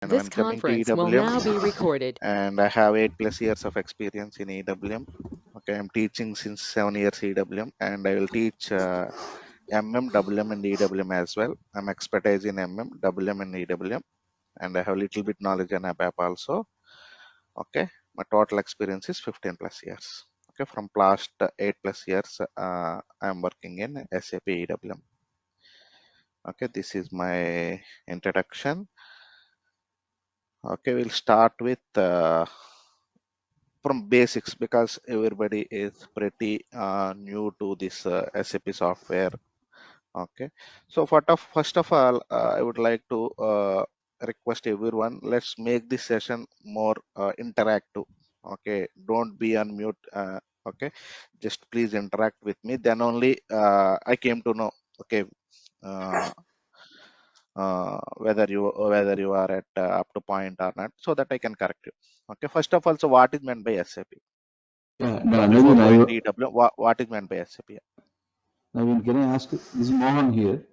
And This when coming to conference will now be EWM, recorded. and I have 8+ years of experience in EWM. Okay, I'm teaching since 7 years EWM, and I will teach MM, WM, and EWM as well. I'm expertise in MM, WM, and EWM, and I have a little bit knowledge in ABAP also. Okay, my total experience is 15+years. Okay, from past 8+years, I'm working in SAP EWM. Okay, this is my introduction. Okay, we'll start with from basics because everybody is pretty new to this SAP software. Okay, so first of all, I would like to request everyone, let's make this session more interactive. Okay, don't be on mute. Okay, just please interact with me. Then only I came to know. Okay, uh, whether you are at up to point or not, so that I can correct you. Okay, first of all, so what is meant by SAP? Yeah, no, Before Naveen, going to EW, what is meant by SAP? Naveen, can I ask? This is Mohan here.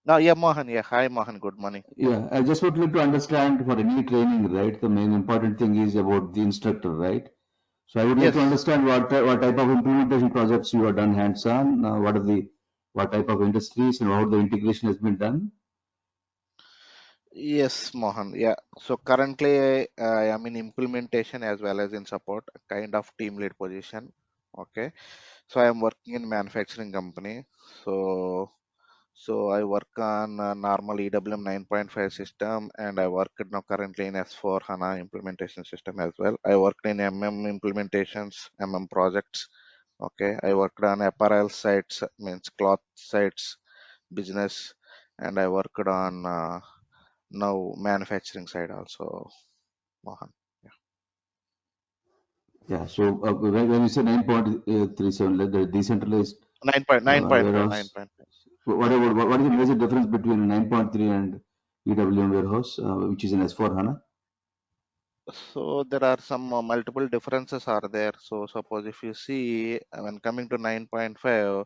No, yeah, Mohan. Yeah, hi, Mohan. Good morning. Yeah, I just would like to understand for any training, right? The main important thing is about the instructor, right? So I would like Yes, to understand what type of implementation projects you have done hands-on, what type of industries and how the integration has been done. yes, Mohan. Yeah. So currently, I am in implementation as well as in support, kind of team lead position. Okay. So I am working in manufacturing company. So So I work on normal EWM 9.5 system, and I work now currently in S4HANA implementation system as well. I worked in MM implementations, MM projects. Okay, I worked on apparel sites, means cloth sites, business, and I worked on now manufacturing side also, Mohan. Yeah, so when you say 9.37, like the decentralized 9.5, warehouse, 9.5. what is the major difference between 9.3 and EWM warehouse, which is in S4HANA? So there are some multiple differences are there. So suppose if you see when coming to 9.5,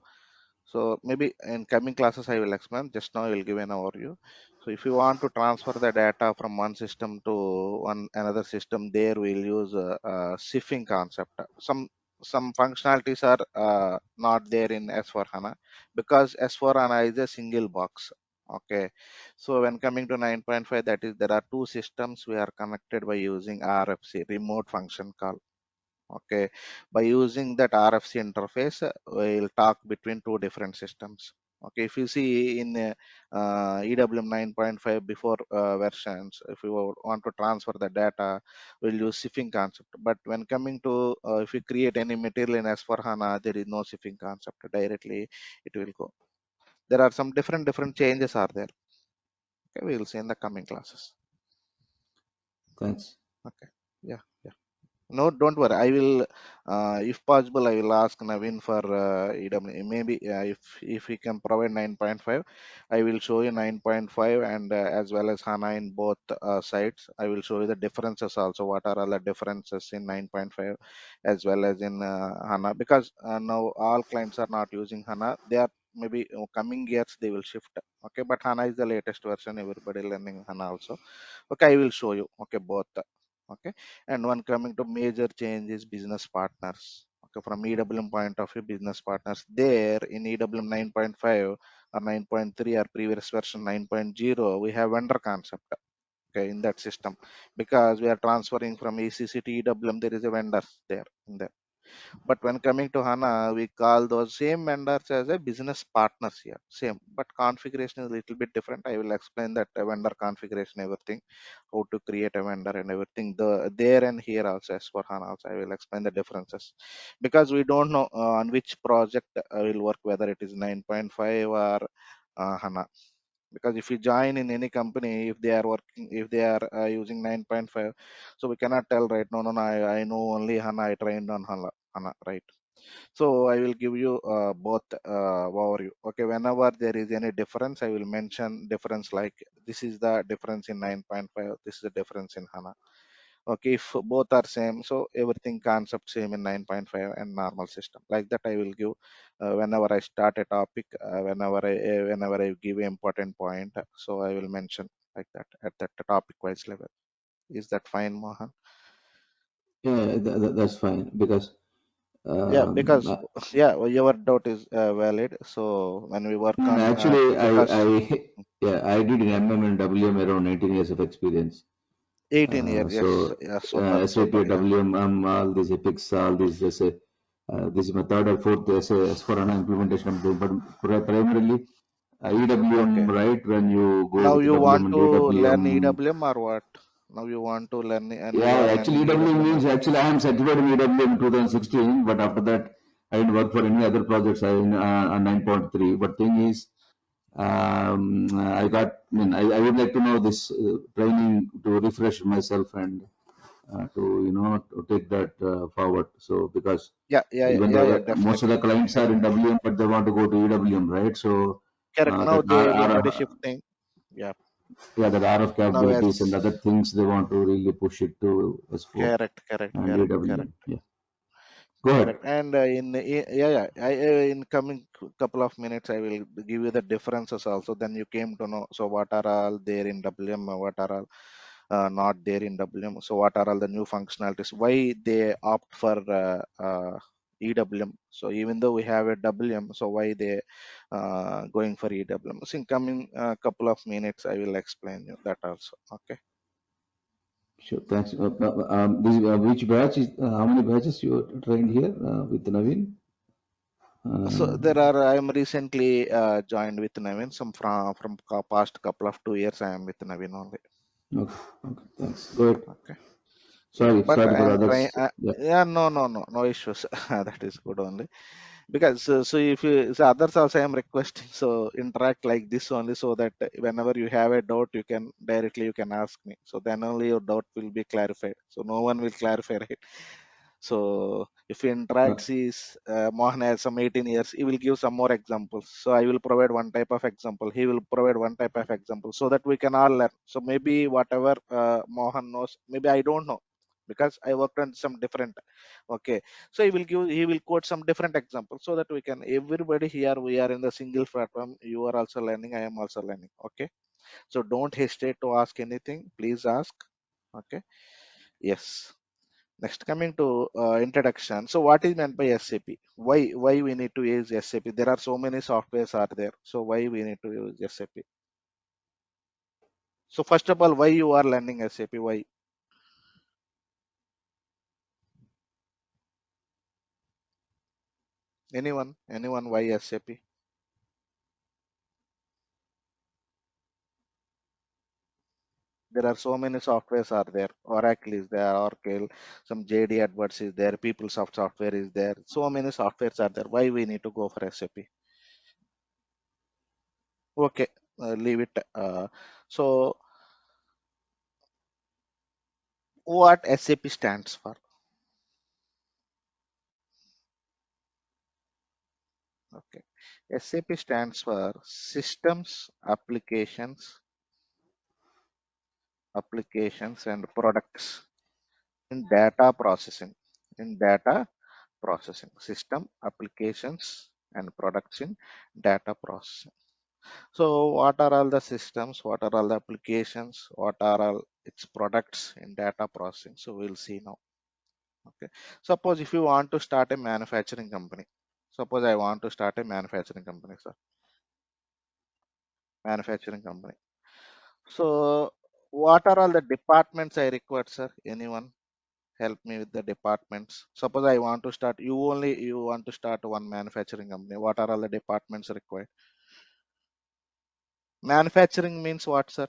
so maybe in coming classes I will explain. Just now I will give an overview. So if you want to transfer the data from one system to one another system, there we'll use a shifting concept. Some functionalities are not there in S4HANA because S4HANA is a single box. Okay, so when coming to 9.5, that is there are two systems we are connected by using RFC, remote function call. Okay, by using that RFC interface, we'll talk between two different systems. Okay, if you see in EWM 9.5 before versions, if you want to transfer the data, we'll use shifting concept. But when coming to if you create any material in S4HANA, there is no shifting concept. Directly, it will go. There are some different changes are there. Okay, we will see in the coming classes. Thanks. Okay, yeah. No, don't worry. I will, if possible, I will ask Naveen for EW. Maybe if he can provide 9.5, I will show you 9.5 and as well as HANA in both sides. I will show you the differences also. What are all the differences in 9.5 as well as in HANA? Because now all clients are not using HANA. They are maybe coming years they will shift. Okay, but HANA is the latest version. Everybody learning HANA also. Okay, I will show you. Okay, both. Okay, and one coming to major change is business partners. Okay, from EWM point of view, business partners there in EWM 9.5 or 9.3 or previous version 9.0, we have vendor concept. Okay, in that system, because we are transferring from ECC to EWM, there is a vendor there in there. But when coming to HANA, we call those same vendors as a business partners here. Same, but configuration is a little bit different. I will explain that vendor configuration, everything, how to create a vendor and everything. The there and here also as for HANA also, I will explain the differences. Because we don't know on which project will work, whether it is 9.5 or HANA. Because if you join in any company, if they are working, if they are using 9.5, so we cannot tell, right? No, I know only HANA, I trained on HANA, right? So I will give you both overview. Okay, whenever there is any difference, I will mention difference like this is the difference in 9.5, this is the difference in HANA. Okay, if both are same, so everything concept same in 9.5 and normal system. Like that, I will give whenever I start a topic, whenever I give an important point, so I will mention. like that at that topic wise level. Is that fine, Mohan? Yeah, that's fine because Yeah, um, because yeah, well, your doubt is valid. So when we work no, no, on actually, because yeah, I did in MM and WM around 19 years of experience. 18 years, yes, So yeah, super, SAP, super, yeah. WM, all these epics, all these this is my third or fourth S4HANA implementation I'm doing, but primarily EWM, Okay. right? When you go Now with you EWM want and to learn EWM, EWM or what? Now you want to learn and you are yeah, actually learning EWM EWM or means what? actually I am certified in EWM 2016, but after that I didn't work for any other projects. I in 9.3. But thing is, I got. I would like to know this training to refresh myself and to to take that forward. So because Yeah, yeah, yeah, even yeah, though yeah, most of definitely, the clients are in definitely. WM, but they want to go to EWM, right? So Correct. Now that they everybody shifting. Yeah. yeah, that RF Now capabilities and yes. other things they want to really push it to S4 Correct, correct, and correct, EWM. correct. Yeah, go ahead. Correct. And yeah, yeah. In coming couple of minutes, I will give you the differences also. Then you came to know. So what are all there in WM? What are all not there in WM? So what are all the new functionalities? Why they opt for EWM? So even though we have a WM, so why they going for EWM? So in coming couple of minutes, I will explain you that also. Okay. Sure, thanks. Which batch is, how many batches you trained here with Naveen? So Uh, there are. I am recently joined with Naveen. Some from past couple of 2 years. I am with Naveen only. okay, okay, thanks. Go ahead. Okay. Yeah, Sorry, but sorry I for am trying. others. Yeah, Yeah, no, no, no, no issues. That is good only because so if you so others also I am requesting so interact like this only so that whenever you have a doubt you can directly you can ask me. So then only your doubt will be clarified. So no one will clarify, right? So if he uh, interacts, is Mohan has some 18 years, he will give some more examples. So I will provide one type of example. He will provide one type of example so that we can all learn. So maybe whatever Mohan knows, maybe I don't know because I worked on some different. Okay, so he will quote some different examples so that we can everybody here we are in the single platform. You are also learning. I am also learning. Okay, so don't hesitate to ask anything. Please ask. Okay. Yes. Next, coming to introduction. So, what is meant by SAP? Why we need to use SAP? There are so many softwares are there. So, why we need to use SAP? So, first of all, why you are learning SAP? Why? Anyone? Anyone? Why SAP? There are so many softwares are there. Oracle is there. Oracle. Some JD Edwards is there. PeopleSoft software is there. So many softwares are there. Why we need to go for SAP? Okay, leave it. So, what SAP stands for? Okay. SAP stands for Systems, Applications and Products in Data Processing. In Data Processing. System, Applications and Products in Data Processing. So what are all the systems? What are all the applications? What are all its products in data processing? So we'll see now. Okay. Suppose if you want to start a manufacturing company. Suppose I want to start a manufacturing company, sir. Manufacturing company. So, what are all the departments I require, sir? Anyone help me with the departments? Suppose I want to start, you want to start one manufacturing company. What are all the departments required? Manufacturing means what, sir?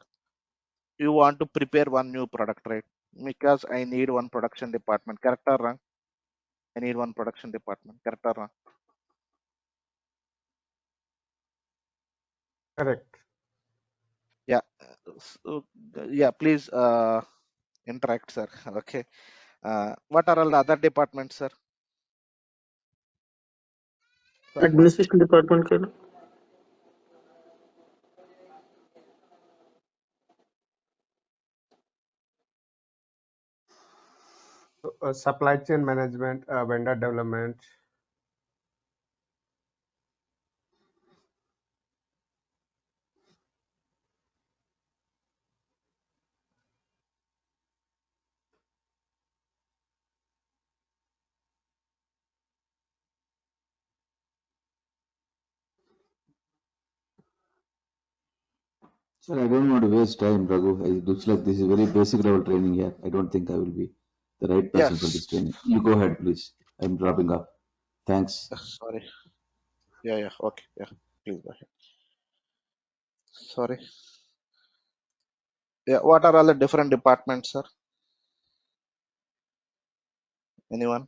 You want to prepare one new product, right? Because I need one production department. Correct or wrong? I need one production department. Correct or wrong? Correct. Yeah. So, yeah. Please interact, sir. Okay. What are all the other departments, sir? Administration department का supply chain management, vendor development. Sir, I don't want to waste time, Raghu. It looks like this is very basic level training here. I don't think I will be the right person for Yes. this training. You go ahead, please. I'm wrapping up. Thanks. Sorry. Yeah, yeah. Okay. Yeah. Please go ahead. Sorry. Yeah. What are all the different departments, sir? Anyone?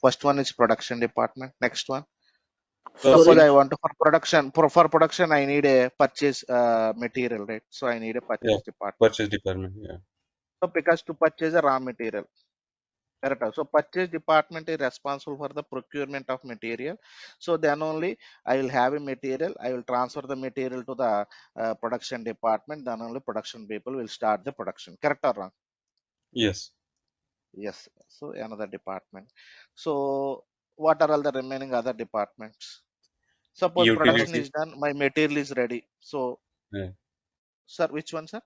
First one is production department. Next one. Suppose Sorry. I Costing. want to for production I need a purchase material, right? So I need a Yeah. purchase department. Purchase department. Yeah. So because to purchase a raw material, correct. So purchase department is responsible for the procurement of material. So then only I will have a material. I will transfer the material to the production department. Then only production people will start the production. Correct or wrong? Yes. Yes. So another department. So what are all the remaining other departments? Suppose production Utility. is done, my material is ready. So, Yeah. sir, which one, sir?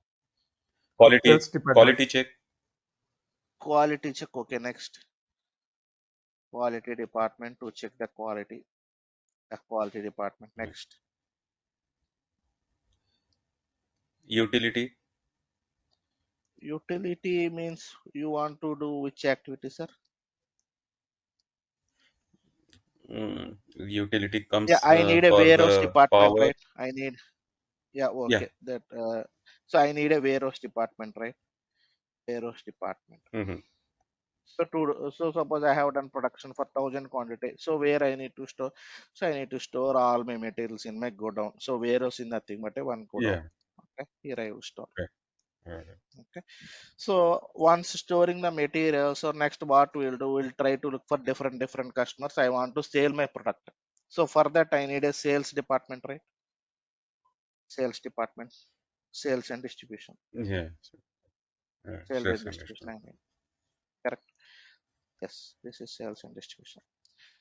Sales Quality. department. Quality check. Quality check. Okay, next. Quality department to check the quality. The quality department. Yeah. Next. Utility. Utility means you want to do which activity, sir? Utility Yeah, comes I need a for warehouse the department, power. right? I need, yeah, Yeah. okay. That, so I need a warehouse department, right? Warehouse department. Hmm. So suppose I have done production for 1,000 quantity. So where I need to store? So I need to store all my materials in my godown. So warehouse is nothing but a one godown. Yeah. Okay, here I will store. Okay. Okay. Okay. So once storing the material, so next what we'll do, we'll try to look for different customers. I want to sell my product. So for that I need a sales department, right? Sales department, sales and distribution, Yeah. sales Sales and and distribution. I distribution. mean, correct. Yes, this is sales and distribution.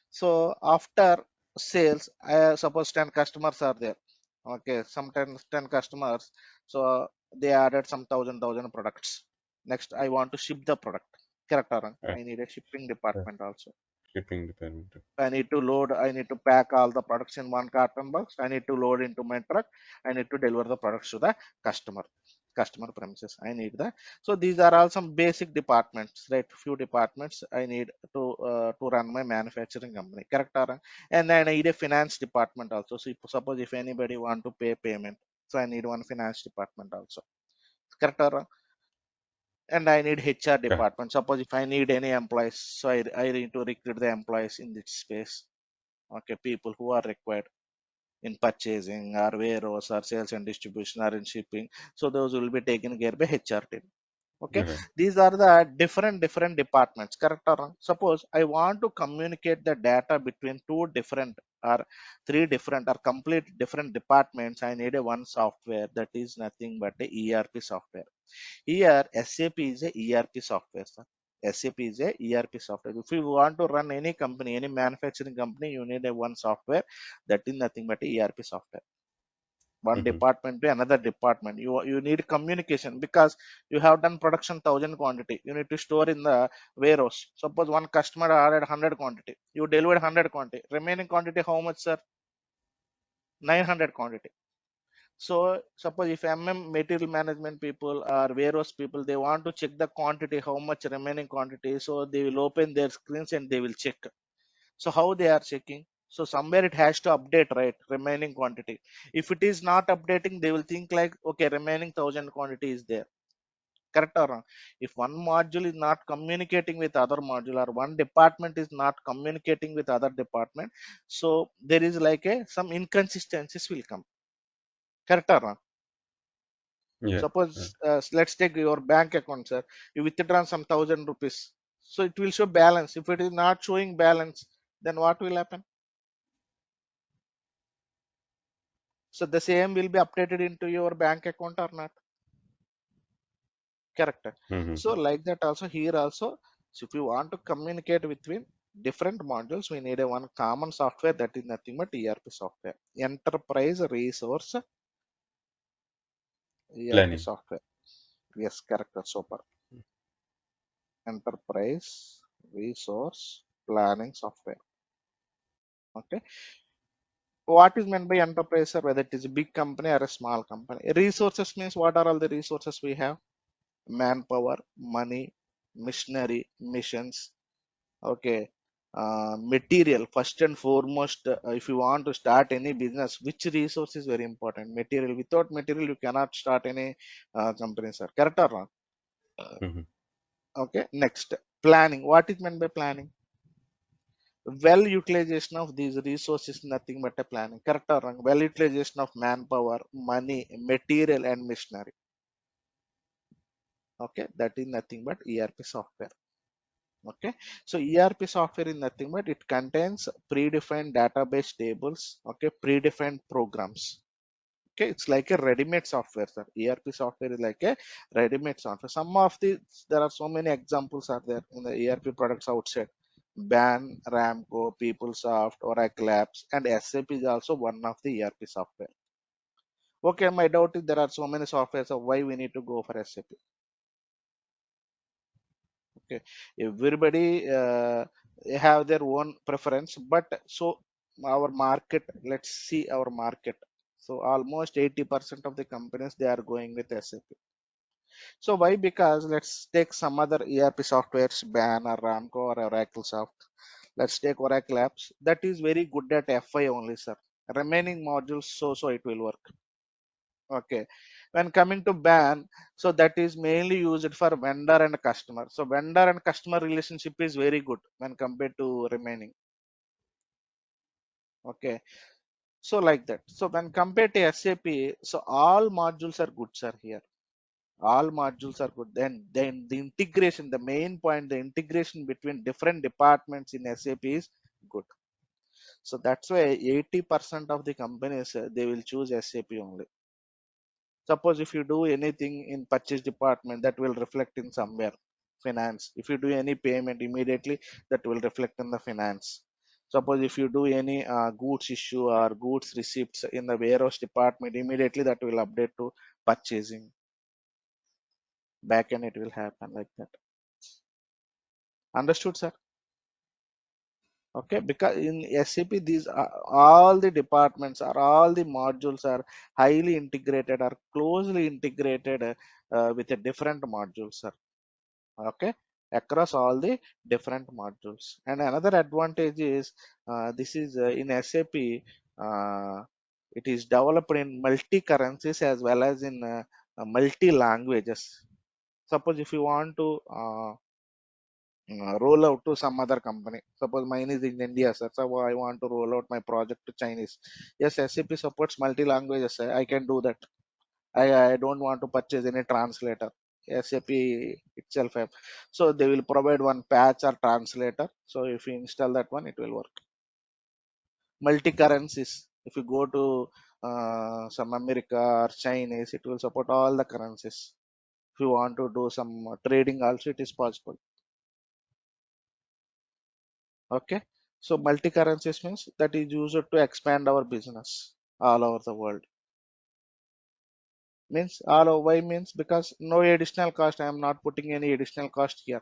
So after sales, I suppose 10 customers are there. Okay, sometimes 10 customers. So they added some thousand products. Next, I want to ship the product. Correct or wrong? Uh, I need a shipping uh, department also. Shipping department. I need to load, I need to pack all the products in one carton box. I need to load into my truck. I need to deliver the products to the customer, customer premises. I need that. So these are all some basic departments, right? Few departments I need to run my manufacturing company. Correct or wrong? And then I need a finance department also. So if, suppose if anybody want to pay payment, so I need one finance department also. Correct or wrong? And I need HR Yeah. department. Suppose if I need any employees, so I need to recruit the employees in this space. Okay, people who are required in purchasing or warehouse or sales and distribution or in shipping, so those will be taken care by HR team. Okay, Okay. these are the different departments. Correct or wrong? Suppose I want to communicate the data between two different or three different or complete different departments. I need a one software that is nothing but a ERP software. Here, SAP is a ERP software, sir. SAP is a ERP software. If you want to run any company, any manufacturing company, you need a one software that is nothing but a ERP software. One Hmm. department to another department. You need communication because you have done production 1,000 quantity. You need to store in the warehouse. Suppose one customer ordered 100 quantity. You delivered 100 quantity. Remaining quantity how much, sir? 900 quantity. So suppose if material management people or warehouse people, they want to check the quantity, how much remaining quantity. So they will open their screens and they will check. So how they are checking? So somewhere it has to update, right? Remaining quantity. If it is not updating, they will think like, okay, remaining 1,000 quantity is there. Correct or wrong? If one module is not communicating with other module or one department is not communicating with other department, so there is like a some inconsistencies will come. Correct or wrong? Yeah. Yeah. Suppose let's take your bank account, sir. You withdraw some 1,000 rupees. So it will show balance. If it is not showing balance, then what will happen? So the same will be updated into your bank account or not? Correct. So Hmm. like that also here also. So if you want to communicate between different modules, we need a one common software that is nothing but ERP software. Enterprise resource ERP Planning. software. Yes, correct. Super. Enterprise resource planning software. Okay. What is meant by enterprise, sir? Whether it is a big company or a small company. Resources means what are all the resources we have? Manpower, money, machinery, missions. Okay. Material first and foremost. If you want to start any business, which resource is very important? Material. Without material, you cannot start any company, sir. Correct or wrong? Hmm. Okay. Next, planning. What is meant by planning? Well utilization of these resources, nothing but a planning. Correct or wrong? Well utilization of manpower, money, material, and machinery. Okay, that is nothing but ERP software. Okay, so ERP software is nothing but it contains predefined database tables. Okay, predefined programs. Okay, it's like a ready-made software, sir. ERP software is like a ready-made software. Some of the there are so many examples are there in the ERP products outside. BAN, Ramco, PeopleSoft, Oracle Apps, and SAP is also one of the ERP software. Okay, my doubt is there are so many softwares, so why we need to go for SAP? Okay, everybody have their own preference, but so our market, let's see our market. So almost 80% of the companies they are going with SAP. So why? Because let's take some other ERP softwares, ban or Ramco or Oracle Soft. Let's take Oracle Apps, that is very good at FI only, sir. Remaining modules, so it will work. Okay, when coming to ban, so that is mainly used for vendor and customer. So vendor and customer relationship is very good when compared to remaining. Okay, so like that. So when compared to SAP, so all modules are good, sir. Here all modules are good. Then the integration, the main point, the integration between different departments in SAP is good. So that's why 80% of the companies they will choose SAP only. Suppose if you do anything in purchase department, that will reflect in somewhere finance. If you do any payment, immediately that will reflect in the finance. Suppose if you do any goods issue or goods receipts in the warehouse department, immediately that will update to purchasing. Back end it will happen like that. Understood, sir? Okay, because in SAP these are, all the departments or all the modules are highly integrated or closely integrated with a different modules, sir. Okay, across all the different modules. And another advantage is this is in SAP, uh, it is developed in multi currencies as well as in multi languages. Suppose if you want to roll out to some other company, suppose mine is in India, sir, so I want to roll out my project to Chinese. Yes, SAP supports multi languages. I can do that. I don't want to purchase any translator. SAP itself have. So they will provide one patch or translator. So if you install that one, it will work. Multi currencies. If you go to some America or Chinese, it will support all the currencies. If you want to do some trading, also it is possible. Okay. So multi currencies means that is used to expand our business all over the world. Means all over, why means because no additional cost. I am not putting any additional cost here.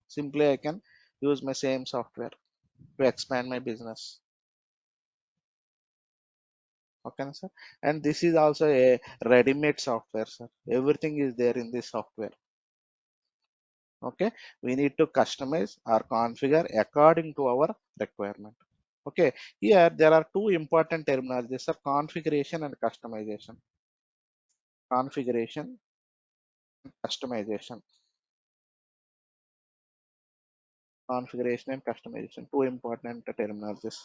Simply I can use my same software to expand my business. Okay, sir. And this is also a ready-made software, sir. Everything is there in this software. Okay, we need to customize or configure according to our requirement. Okay, here there are two important terminologies, sir: configuration and customization. Configuration, customization. Configuration and customization, two important terminologies.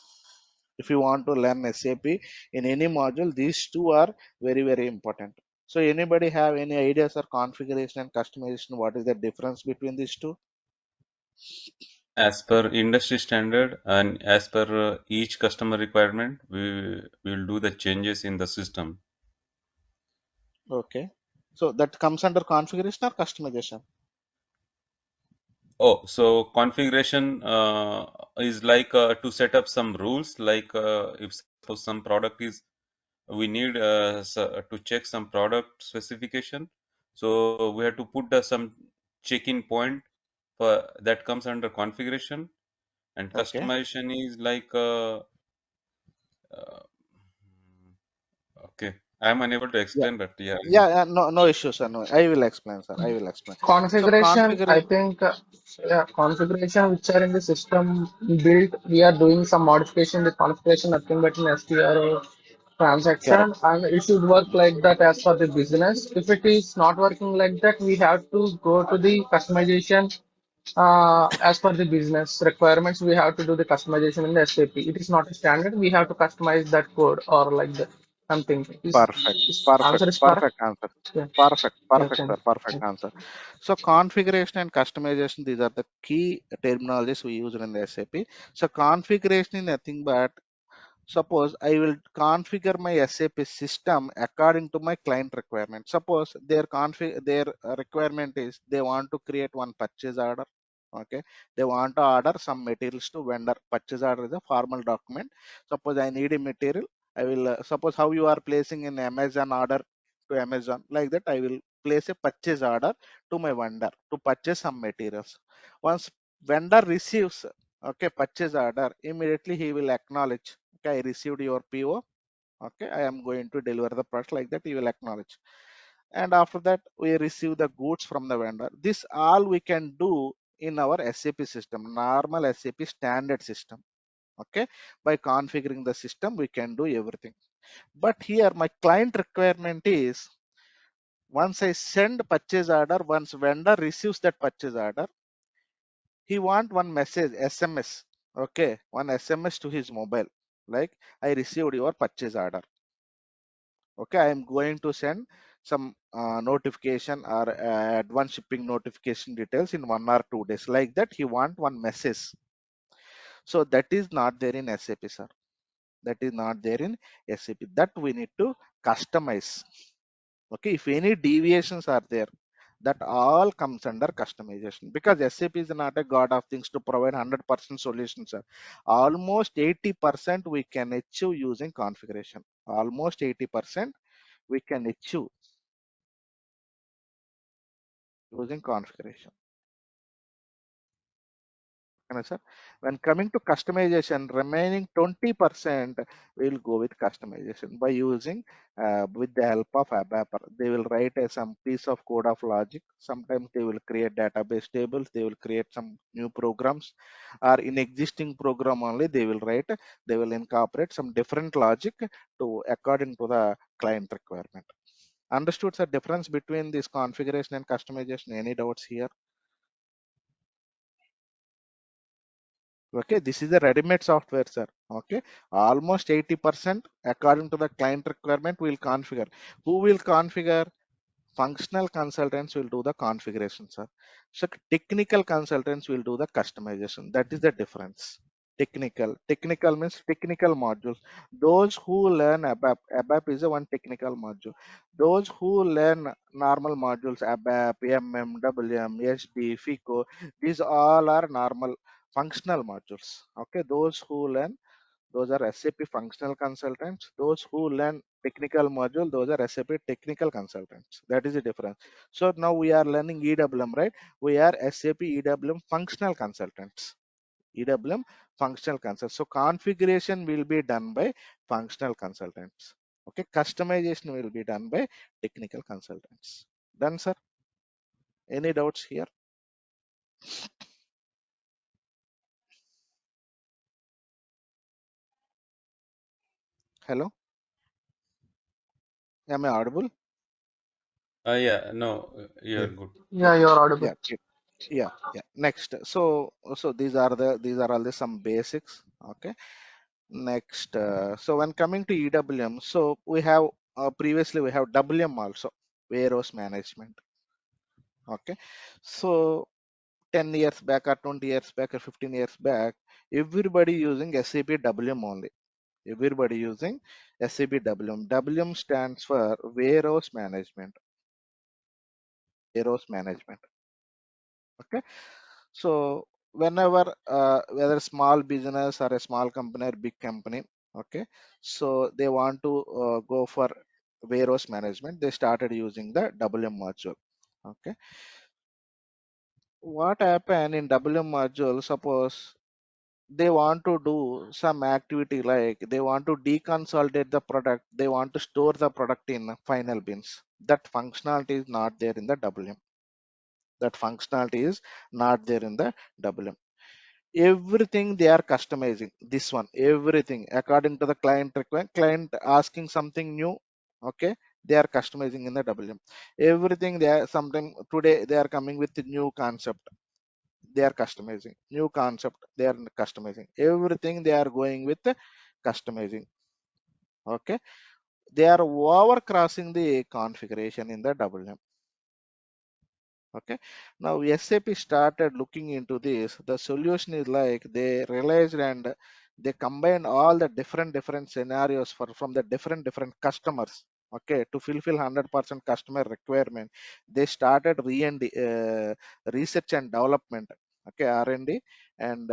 If you want to learn SAP in any module, these two are very important. So anybody have any ideas or configuration and customization? What is the difference between these two? As per industry standard and as per each customer requirement, we will do the changes in the system. Okay. So that comes under configuration or customization? Oh, so configuration is like to set up some rules, like if suppose some product is, we need to check some product specification. So we have to put some check-in point for that comes under configuration, and Okay. customization is like Okay. I'm unable to Yeah, explain, but yeah, yeah, no, no issues, sir. No, I will explain, sir. I will explain. So Configuration, I configuration, think, yeah, configuration which are in the system built, we are doing some modification. The configuration, nothing but an STR transaction, correct, and it should work like that as per the business. If it is not working like that, we have to go to the customization as per the business requirements. We have to do the customization in the SAP. It is not a standard. We have to customize that code or like that something. perfect, Is perfect, answer is correct? perfect answer. Yeah. Perfect, Yeah. perfect, Thank sir. you. Perfect Yeah. answer. So configuration and customization, these are the key terminologies we use in the SAP. So configuration is nothing but suppose I will configure my SAP system according to my client requirement. Suppose their requirement is they want to create one purchase order. Okay, they want to order some materials to vendor. Purchase order is a formal document. Suppose I need a material. I will suppose how you are placing an Amazon order to Amazon, like that I will place a purchase order to my vendor to purchase some materials. Once vendor receives okay purchase order, immediately he will acknowledge, okay, I received your PO, okay, I am going to deliver the product, like that he will acknowledge. And after that we receive the goods from the vendor. This all we can do in our SAP system, normal SAP standard system. Okay, by configuring the system we can do everything. But here my client requirement is, once I send purchase order, once vendor receives that purchase order, he want one message SMS, okay, one SMS to his mobile, like I received your purchase order. Okay, I am going to send some notification or advance shipping notification details in 1 or 2 days, like that he want one message. So that is not there in SAP, sir. That is not there in SAP, that we need to customize. Okay, if any deviations are there, that all comes under customization, because SAP is not a god of things to provide 100% solutions, sir. Almost 80% we can achieve using configuration. Almost 80% we can achieve using configuration. Correct, sir. When coming to customization, remaining 20% we will go with customization by using with the help of ABAP. They will write some piece of code of logic. Sometimes they will create database tables. They will create some new programs, or in existing program only they will write. They will incorporate some different logic to according to the client requirement. Understood, sir? Difference between this configuration and customization. Any doubts here? Okay, this is the ready-made software, sir. Okay, almost 80% according to the client requirement will configure. Who will configure? Functional consultants will do the configuration, sir. So technical consultants will do the customization. That is the difference. Technical means technical modules. Those who learn ABAP is a one technical module. Those who learn normal modules, ABAP, MM, WM, SD, FICO, these all are normal functional modules. Okay, those who learn, those are SAP functional consultants. Those who learn technical module, those are SAP technical consultants. That is the difference. So now we are learning EWM, right? We are SAP EWM functional consultants. EWM functional consultants. So configuration will be done by functional consultants. Okay, customization will be done by technical consultants. Done, sir? Any doubts here? Hello? Am I audible? yeah, no, you're Yes. good. Yeah, you're audible. Yeah. Yeah. Next. So these are all the some basics. Okay. Next. So when coming to EWM, so we have previously we have WM also, warehouse management. Okay. So 10 years back or 20 years back or 15 years back, everybody using SAP WM only. Everybody using SAP WM. WM stands for warehouse management. Warehouse management. Okay. So whenever whether small business or a small company or big company, okay, so they want to go for warehouse management, they started using the WM module. Okay, what happened in WM module? Suppose they want to do some activity like they want to deconsolidate the product, they want to store the product in final bins. That functionality is not there in the WM. That functionality is not there in the WM. Everything they are customizing. This one, everything according to the client requirement, client asking something new. Okay, they are customizing in the WM. Everything they are sometime today they are coming with the new concept, they are customizing new concept, they are customizing everything, they are going with the customizing. Okay, they are over crossing the configuration in the WM. Okay, now SAP started looking into this. The solution is like they realized and they combined all the different scenarios for from the different customers. Okay, to fulfill 100% customer requirement, they started research and development. Okay, R&D, and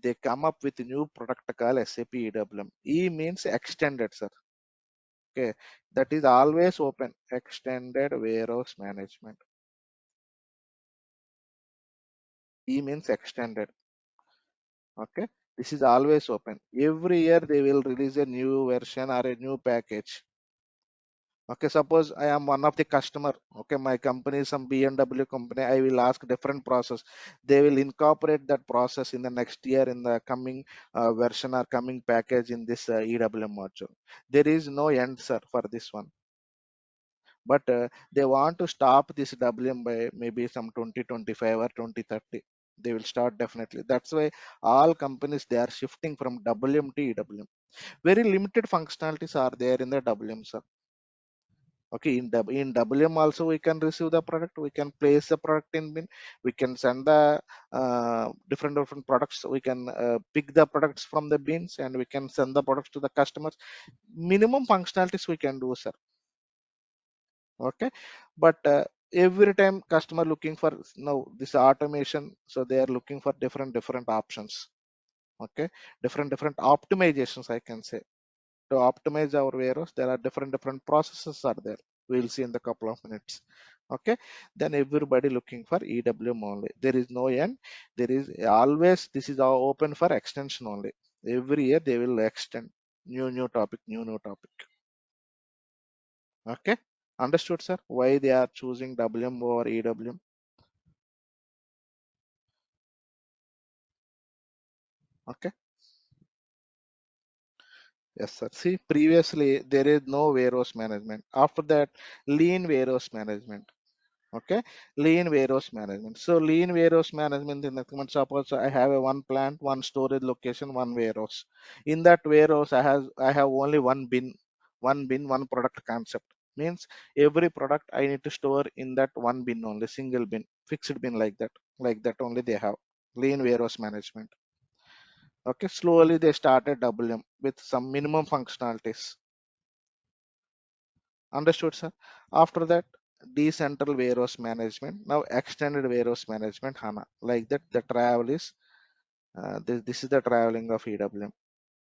they come up with a new product called SAP EWM. E means extended, sir. Okay, that is always open, extended warehouse management. E means extended. Okay, this is always open. Every year they will release a new version or a new package. Okay, suppose I am one of the customer. Okay, my company is some BMW company, I will ask different process. They will incorporate that process in the next year in the coming version or coming package in this EWM module. There is no answer for this one, but they want to stop this WM by maybe some 2025 or 2030. They will start definitely. That's why all companies they are shifting from WM to EWM. Very limited functionalities are there in the WM, sir. Okay, in WM also we can receive the product, we can place the product in bin, we can send the different products, we can pick the products from the bins and we can send the products to the customers. Minimum functionalities we can do, sir. Okay, but every time customer looking for now this automation, so they are looking for different options. Okay, different optimizations, I can say. To optimize our warehouse, there are different processes are there, we'll see in the couple of minutes. Okay, then everybody looking for EWM only, there is no end, there is always, this is all open for extension only. Every year they will extend new topic, new topic. Okay, understood, sir, why they are choosing WM over EWM? Okay, yes, sir. See, previously there is no warehouse management. After that, lean warehouse management. Okay, lean warehouse management. So lean warehouse management in the suppose I have a one plant, one storage location, one warehouse. In that warehouse, I have only one product concept. Means every product I need to store in that one bin only, single bin, fixed bin, like that only they have lean warehouse management. Okay, slowly they started WM with some minimum functionalities. Understood, sir. After that, decentral warehouse management. Now extended warehouse management, HANA. Like that, the travel is this is the traveling of EWM.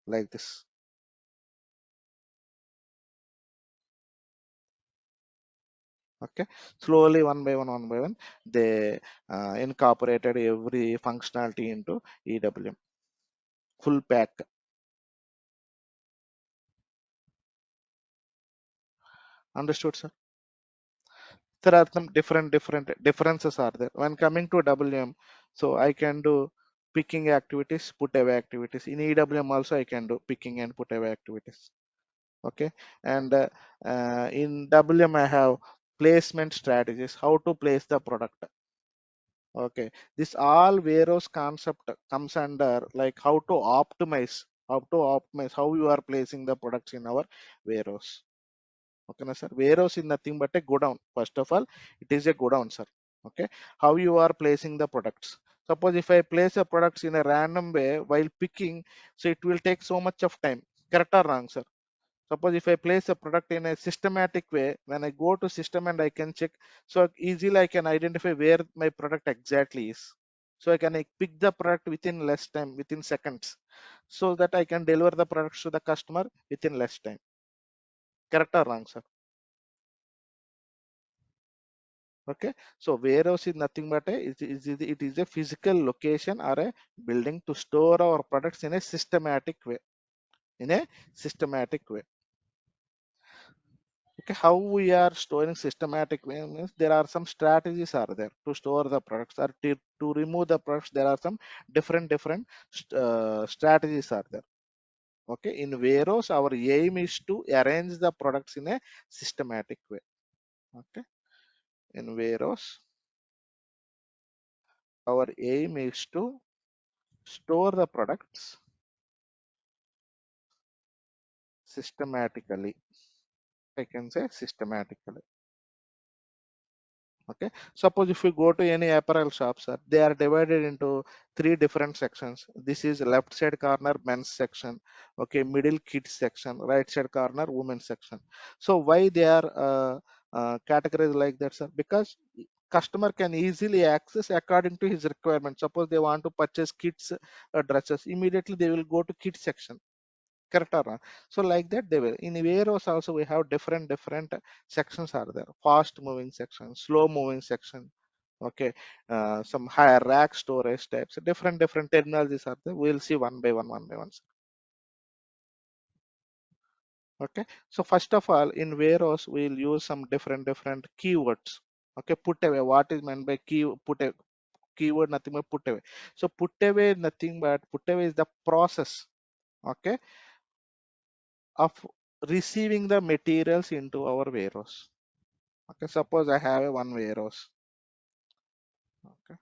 Like this. Okay. Slowly, one by one, they incorporated every functionality into EWM. Full pack. Understood, sir. There are some different differences are there when coming to WM. So I can do picking activities, put away activities. In EWM also I can do picking and put away activities. Okay, and in WM I have placement strategies, how to place the product. Okay, this all warehouse concept comes under like how to optimize how you are placing the products in our warehouse. Okay, na, sir. Warehouse is nothing but a go down. First of all, it is a go down, sir. Okay, how you are placing the products. Suppose if I place a products in a random way while picking, so it will take so much of time. Correct or wrong, sir? Suppose if I place a product in a systematic way, when I go to system and I can check, so easily I can identify where my product exactly is. So I can pick the product within less time, within seconds, so that I can deliver the products to the customer within less time. Correct or wrong, sir? Okay, so warehouse is nothing but it is a physical location or a building to store our products in a systematic way. In a systematic way. Okay, how we are storing systematic way means there are some strategies are there to store the products or to remove the products. There are some different strategies are there. Okay, in warehouse our aim is to arrange the products in a systematic way. Okay, in warehouse our aim is to store the products systematically. I can say systematically. Okay, suppose if we go to any apparel shops, they are divided into three different sections. This is left side corner men's section, okay, middle kids section, right side corner women's section. So why they are categorized like that, sir? Because customer can easily access according to his requirement. Suppose they want to purchase kids dresses, immediately they will go to kids section. Correct or not? So like that they will. In warehouse also we have different sections are there. Fast moving section, slow moving section. Okay, some higher rack storage types. Different technologies are there. We'll see one by one. Okay, so first of all, in warehouse we'll use some different keywords. Okay, put away. What is meant by keyword? Nothing but put away. So put away nothing but put away is the process. Okay, of receiving the materials into our warehouse. Okay, suppose I have a one warehouse. Okay,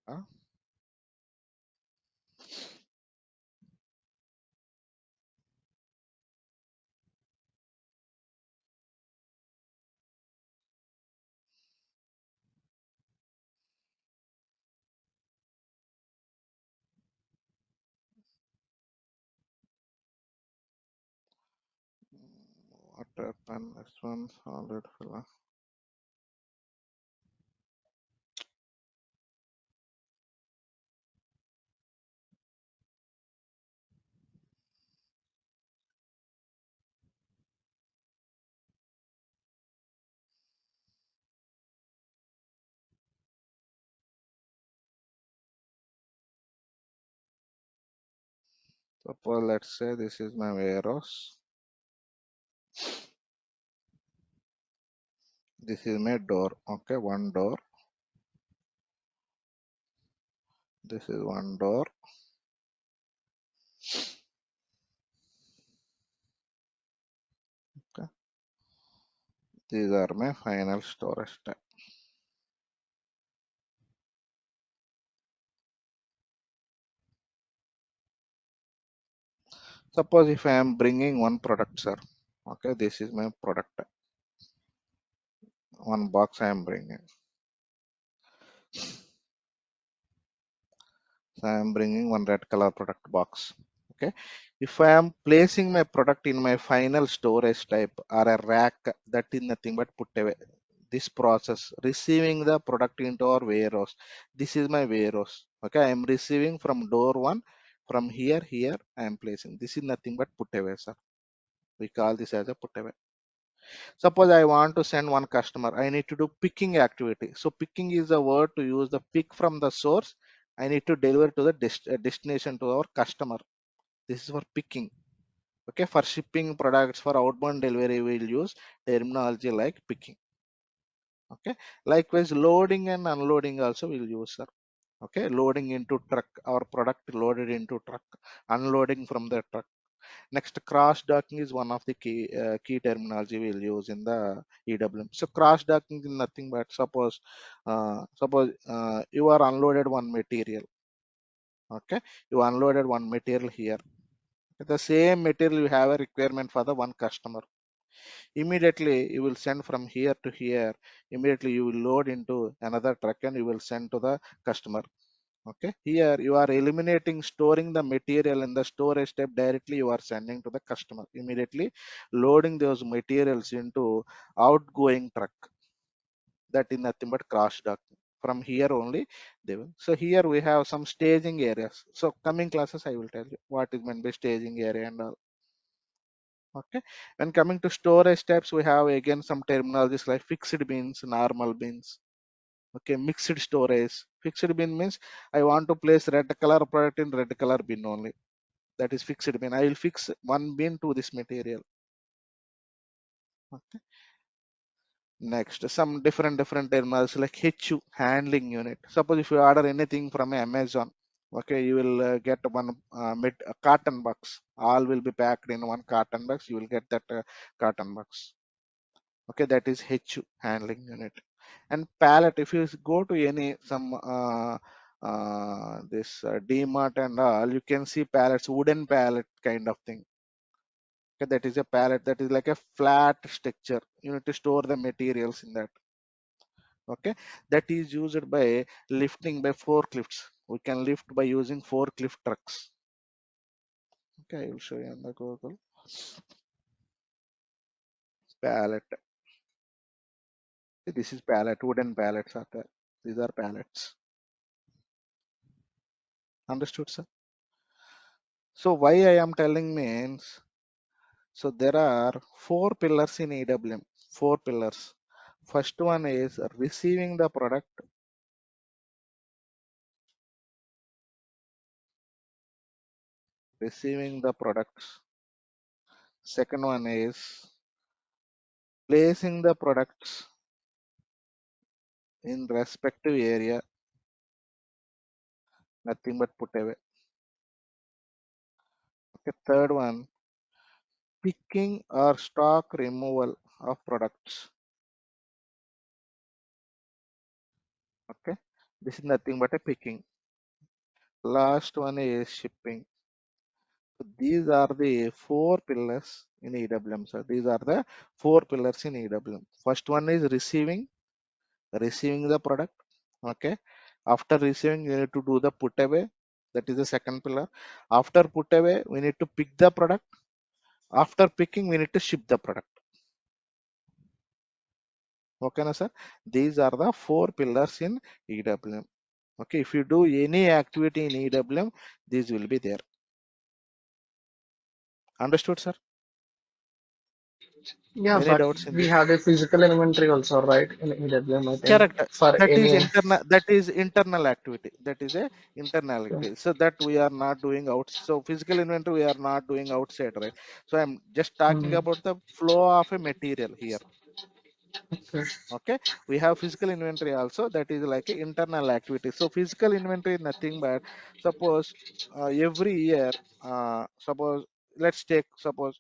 uh, what happened? This one solid filler. Suppose let's say this is my warehouse. This is my door. Okay, one door. This is one door. Okay, these are my final storage type. Suppose if I am bringing one product, sir. Okay, this is my product. One box I am bringing. So I am bringing one red color product box. Okay, if I am placing my product in my final storage type or a rack, that is nothing but put away. This process receiving the product into our warehouse. This is my warehouse. Okay, I am receiving from door one. From here I am placing. This is nothing but put away, sir. We call this as a put away. Suppose I want to send one customer, I need to do picking activity. So picking is a word to use the pick from the source. I need to deliver to the destination to our customer. This is for picking. Okay, for shipping products for outbound delivery, we'll use terminology like picking. Okay, likewise loading and unloading also we'll use, sir. Okay, loading into truck, our product loaded into truck, unloading from the truck. Next, cross docking is one of the key terminology we'll use in the EWM. So cross docking is nothing but suppose you are unloaded one material. Okay, you unloaded one material here. The same material you have a requirement for the one customer. Immediately you will send from here to here. Immediately you will load into another truck and you will send to the customer. Okay, here you are eliminating storing the material in the storage step. Directly you are sending to the customer, immediately loading those materials into outgoing truck. That is nothing but cross dock. From here only they will. So here we have some staging areas. So coming classes I will tell you what is meant by staging area and all. Okay, when coming to storage steps, we have again some terminologies like fixed bins, normal bins. Okay, mixed storage. Fixed bin means I want to place red color product in red color bin only. That is fixed bin. I will fix one bin to this material. Okay. Next, some different terminals like HU, handling unit. Suppose if you order anything from Amazon, okay, you will get one a carton box. All will be packed in one carton box. You will get that carton box. Okay, that is HU, handling unit. And pallet, if you go to any some this DMart and all, you can see pallets, wooden pallet kind of thing. Okay, that is a pallet. That is like a flat structure. You need to store the materials in that. Okay, that is used by lifting by forklifts. We can lift by using forklift trucks. Okay, I will show you on the Google. Pallet. This is pallet. Wooden pallets are there. These are pallets. Understood, sir? So why I am telling means, so there are four pillars in EWM. Four pillars. First one is receiving the product. Receiving the products. Second one is placing the products in respective area. Nothing but put away. Okay, third one, picking or stock removal of products. Okay, this is nothing but a picking. Last one is shipping. So these are the four pillars in EWM. So these are the four pillars in EWM. First one is receiving the product. Okay, after receiving, you need to do the put away. That is the second pillar. After put away, we need to pick the product. After picking, we need to ship the product. Okay, na sir? These are the four pillars in EWM. Okay, if you do any activity in EWM, these will be there. Understood, sir? Yeah, Any but doubts in we this? have a physical inventory also, right? In EWM, I think Correct. for That is any. internal. That is internal activity. That is a internal Yeah. activity. So that we are not doing out. So physical inventory we are not doing outside, right? So I'm just talking Hmm. about the flow of a material here. Okay. Okay, we have physical inventory also. That is like a internal activity. So physical inventory is nothing but, suppose every year, suppose let's take, suppose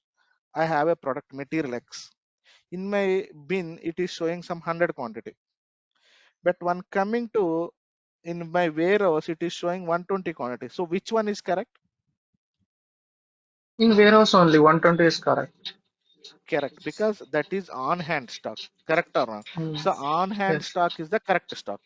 I have a product material X. In my bin, it is showing some 100 quantity. But when coming to in my warehouse, it is showing 120 quantity. So which one is correct? In warehouse only, 120 is correct. Correct, because that is on hand stock. Correct or wrong? Hmm. So on hand Yes. stock is the correct stock.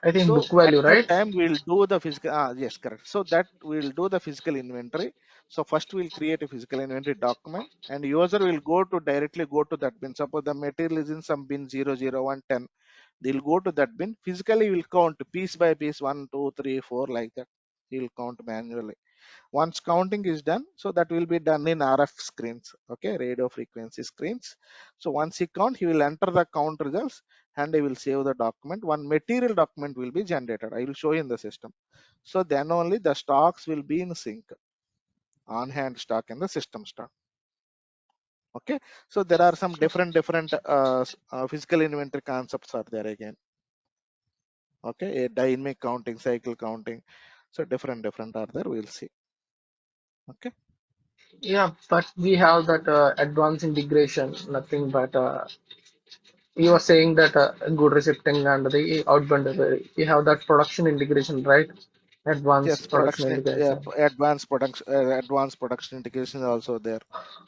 I think So book at value, that right? time we'll do the physical, yes, correct. So that we'll do the physical inventory. So first we'll create a physical inventory document and user will go to directly go to that bin. Suppose the material is in some bin 00110. They'll go to that bin. Physically will count piece by piece, 1, 2, 3, 4, like that. He'll count manually. Once counting is done, so that will be done in RF screens, okay, radio frequency screens. So once he count, he will enter the count results and he will save the document. One material document will be generated. I will show you in the system. So then only the stocks will be in sync, on hand stock and the system stock. Okay, so there are some different physical inventory concepts are there again. Okay, a dynamic counting, cycle counting, so different are there. We'll see. Okay. Yeah, but we have that advanced integration, nothing but you are saying that good receipting and the outbound delivery. We have that production integration, right? Yes, Advanced production production, integration. advanced production integration is also there.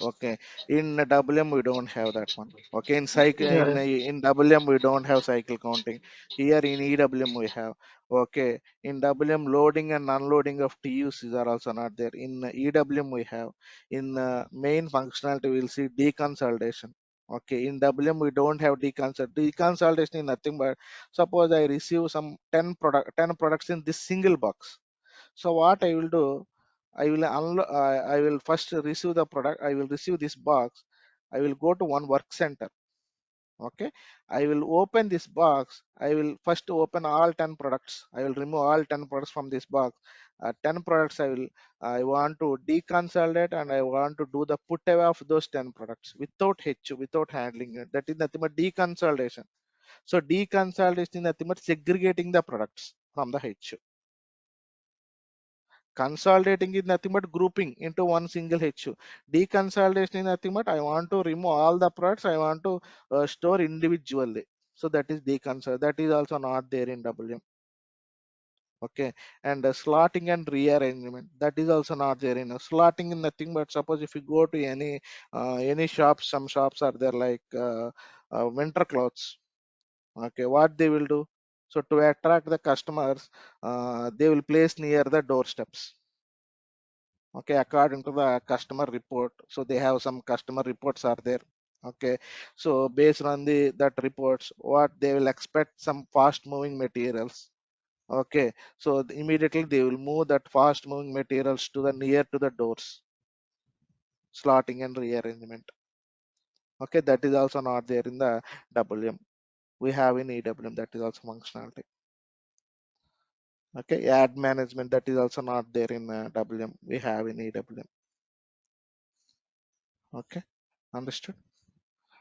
Okay, in WM we don't have that one. Okay, in cycle Yeah, yeah. in WM we don't have cycle counting. Here in EWM we have. Okay, in WM loading and unloading of TUCs are also not there. In EWM we have. In main functionality we'll see deconsolidation. Okay, in WM we don't have deconsolidation is nothing but, suppose I receive some 10 products in this single box. So what I will do, I will first receive the product. I will receive this box. I will go to one work center. Okay, I will open this box. I will first open all 10 products. I will remove all 10 products from this box. 10 products I want to deconsolidate, and I want to do the put away of those 10 products without without handling it. That is nothing but deconsolidation. So deconsolidation is nothing but segregating the products from the HU. Consolidating is nothing but grouping into one single HU. Deconsolidation is nothing but I want to remove all the products. I want to store individually. So that is deconsolidation. That is also not there in WM. Okay, and slotting and rearrangement, that is also not there in slotting. In nothing but, suppose if you go to any shops, some shops are there like winter clothes. Okay, what they will do, so to attract the customers, they will place near the doorsteps. Okay, according to the customer report, so they have some customer reports are there. Okay, so based on that reports, what they will expect, some fast moving materials. Okay, so immediately they will move that fast moving materials to the near to the doors. Slotting and rearrangement. Okay, that is also not there in the WM. We have in EWM, that is also functionality. Okay, ad management, that is also not there in WM. We have in EWM. Okay, understood.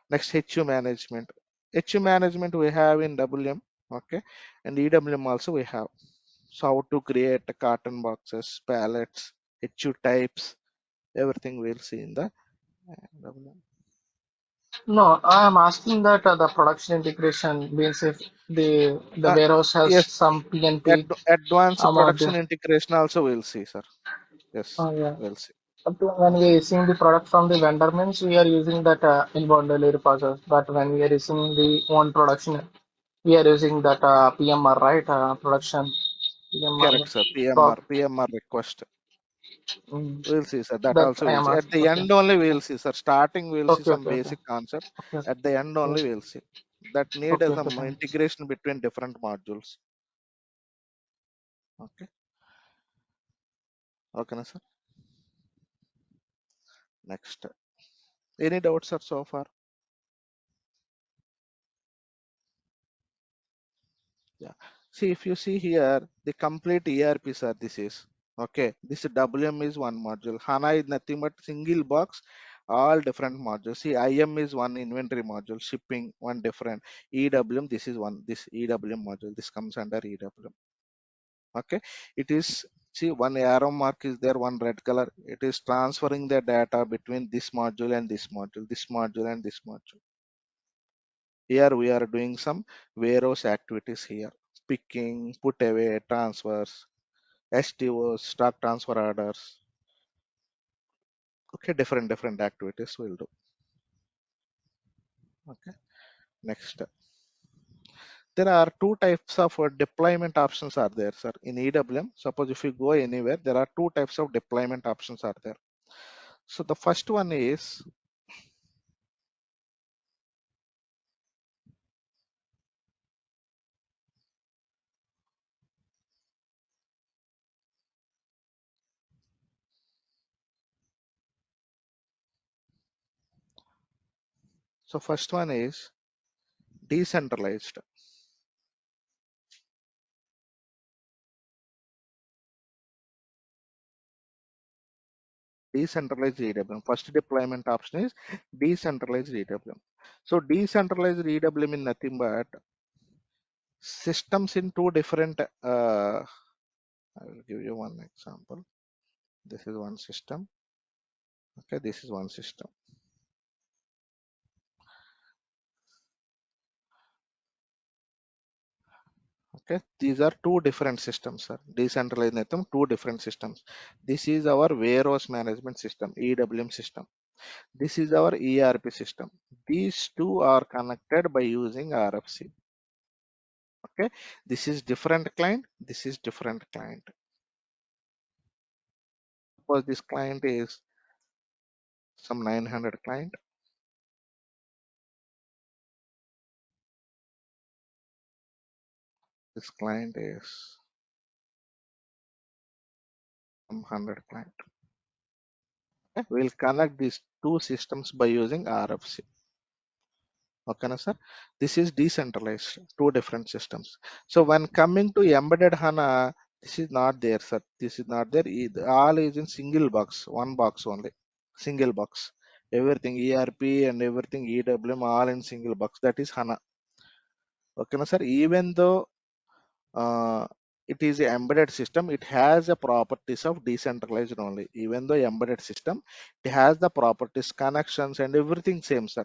Next, HU management. HU management we have in WM. Okay, and EWM also we have. So how to create carton boxes, pallets, HU types, everything we'll see in the WM. No, I am asking that the production integration means if the Uh, warehouse has yes, some PNP advanced production module. integration also we'll see, sir. Yes, Oh yeah. we'll see. When we are seeing the product from the vendor means we are using that inbound delivery process. But when we are using the own production, we are using that PMR, right? Production PMR. Correct, sir. Prod, PMR request. mm, We'll see, sir. That that also I we'll am see. At asking. the Okay. end only we'll see, sir. Starting we'll see Okay. some Okay. Okay. basic concepts. Okay. At the end Okay. only we'll see. That need Okay. Okay. some Fine. integration between different modules. Okay. Okay, na, sir. Next. Any doubts, sir, so far? Yeah. See, if you see here, the complete ERP, sir, this is. Okay. This WM is one module. HANA is nothing but single box, all different modules. See, IM is one inventory module, shipping, one different. EWM, this is one, this EWM module. This comes under EWM. Okay, it is, see, one arrow mark is there, one red color. It is transferring the data between this module and this module, this module and this module. Here we are doing some warehouse activities here, picking, put away, transfers, STOs, stock transfer orders. Okay, different activities we'll do. Okay, next, there are two types of deployment options are there, sir, in EWM. Suppose if you go anywhere, there are two types of deployment options are there. So the first one is, so first one is decentralized. Decentralized EWM. First deployment option is decentralized EWM. So decentralized EWM is nothing but systems in two different. I will give you one example. This is one system. Okay, this is one system. Okay, these are two different systems, sir. Decentralized network, two different systems. This is our warehouse management system, EWM system. This is our ERP system. These two are connected by using RFC. Okay, this is different client. This is different client. Suppose this client is some 900 client. This client is some 100 client. Okay, we'll connect these two systems by using RFC. Okay, na, sir. This is decentralized, two different systems. So when coming to embedded HANA, this is not there, sir. This is not there. All is in single box, one box only, single box. Everything ERP and everything EWM all in single box. That is HANA. Okay, na, sir. Even though uh, it is an embedded system, it has a properties of decentralized only. Even though embedded system, it has the properties, connections, and everything same, sir.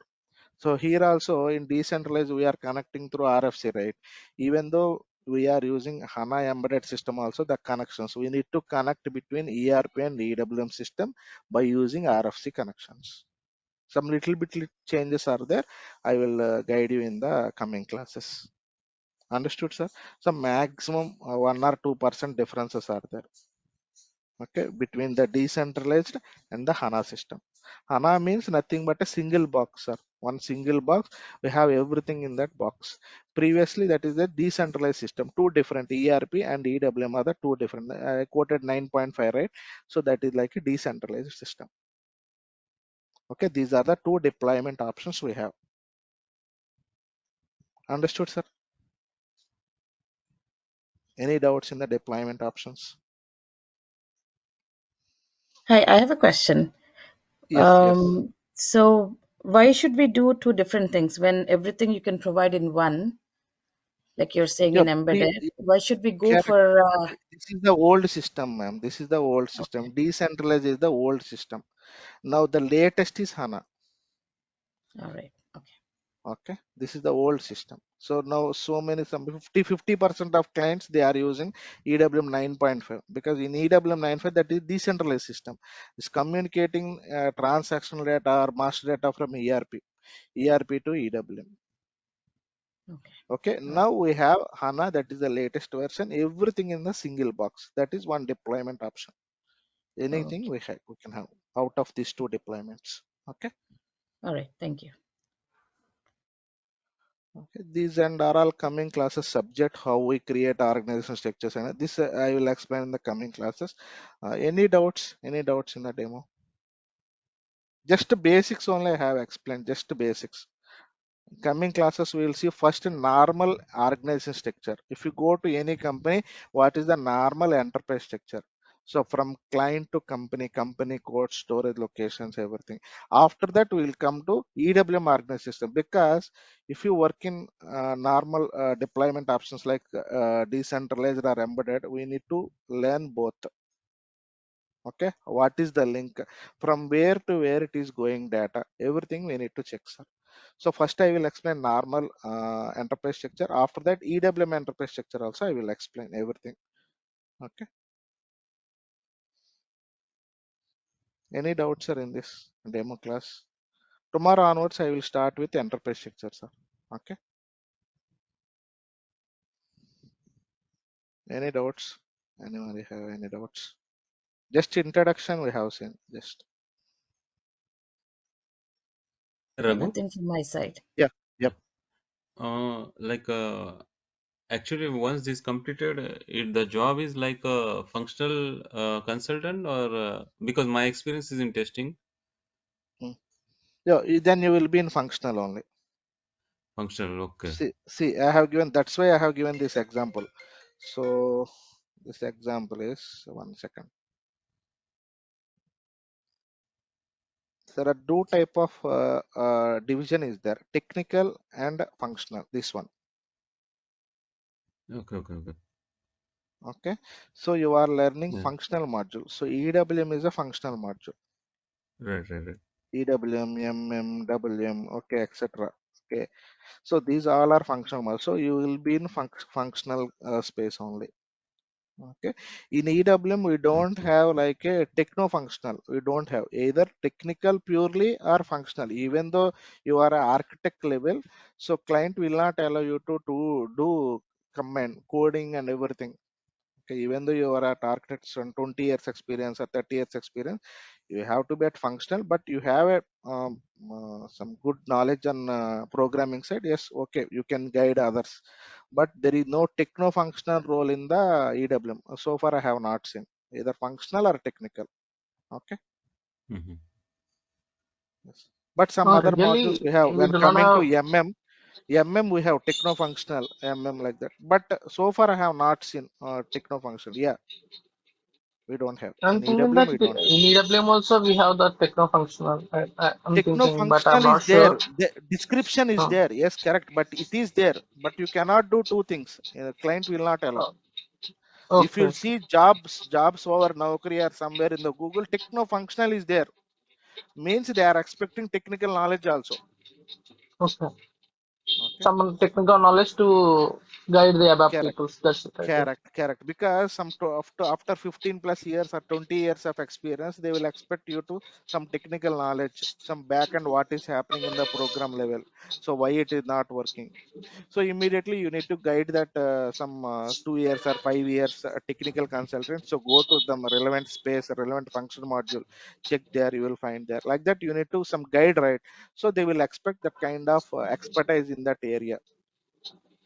So here also in decentralized, we are connecting through RFC, right? Even though we are using HANA embedded system also, the connections, we need to connect between ERP and EWM system by using RFC connections. Some little bit changes are there. I will guide you in the coming classes. Understood, sir? So maximum 1 or 2% differences are there. Okay, between the decentralized and the HANA system. HANA means nothing but a single box, sir. One single box, we have everything in that box. Previously, that is the decentralized system. Two different ERP and EWM are the two different. I quoted 9.5, right? So that is like a decentralized system. Okay, these are the two deployment options we have. Understood, sir? Any doubts in the deployment options? Hi, I have a question. Yes, yes. So why should we do two different things when everything you can provide in one, like you're saying Yeah, in embedded? Why should we go for this is the old system, ma'am. This is the old okay, system. Decentralized is the old system. Now the latest is HANA. all right, okay, Okay, this is the old system. So now so many some 50% of clients they are using EWM 9.5 because in EWM 9.5 that is decentralized system. It's communicating transactional data or master data from ERP to EWM. okay, Okay, all right, now we have HANA that is the latest version. Everything in the single box. That is one deployment option. Anything okay, we can have out of these two deployments. Okay. all right. Thank you. Okay, these and are all coming classes subject how we create organization structures, and this I will explain in the coming classes. Any doubts? Any doubts in the demo? Just basics only I have explained. Just basics. Coming classes we will see first normal organization structure. If you go to any company, what is the normal enterprise structure? So from client to company, company code, storage locations, everything. After that we will come to EWM organization system, because if you work in normal deployment options like decentralized or embedded, we need to learn both. Okay, what is the link, from where to where it is going data, everything we need to check, sir. So first I will explain normal enterprise structure. After that EWM enterprise structure also I will explain everything. Okay, any doubts, sir, in this demo class? Tomorrow onwards I will start with enterprise structure, sir. Okay, any doubts? Anybody have any doubts? Just introduction we have seen, just. Raghu? Nothing from my side. Yeah, Yeah. yep. Like actually, once this completed, the job is like a functional consultant, or because my experience is in testing. Mm. Yeah, then you will be in functional only. Functional, okay. See, I have given, that's why I have given this example. So this example is, one second. There are two type of division is there, technical and functional, this one. Okay, okay, okay. Okay, so you are learning Yeah. functional module. So EWM is a functional module. Right, right, right. EWM, MM, WM, okay, etc. Okay, so these all are functional models. So you will be in functional space only. Okay, in EWM we don't have like a techno functional. We don't have either technical purely or functional. Even though you are an architect level, so client will not allow you to do command coding and everything. Okay, even though you are at architect from 20 years experience or 30 years experience, you have to be at functional, but you have a some good knowledge on programming side. Yes, okay, you can guide others, but there is no techno functional role in the EWM. So far I have not seen either functional or technical. Okay, Mhm. yes. But some other modules Really, we have. we When do not coming to have. MM we have techno functional like that, but so far I have not seen techno functional. Yeah, we don't have I'm in thinking EWM. that We in don't have EWM also we have the techno functional. I'm techno thinking, but I'm functional is not there. sure. The description is Hmm. there. Yes, correct, but it is there. But you cannot do two things. Client will not allow. Uh, If okay, you'll see jobs over Naukri or somewhere in the Google, techno functional is there. Means they are expecting technical knowledge also. okay. Okay, Some technical knowledge to guide the ABAP correct. peoples. That's it, I think. Correct. Because after 15 plus years or 20 years of experience, they will expect you to some technical knowledge, some back end what is happening in the program level. So why it is not working. So immediately you need to guide that some 2 years or 5 years technical consultant. So go to the relevant space, relevant function module, check there, you will find there. Like that, you need to some guide, right? So they will expect that kind of expertise in that area.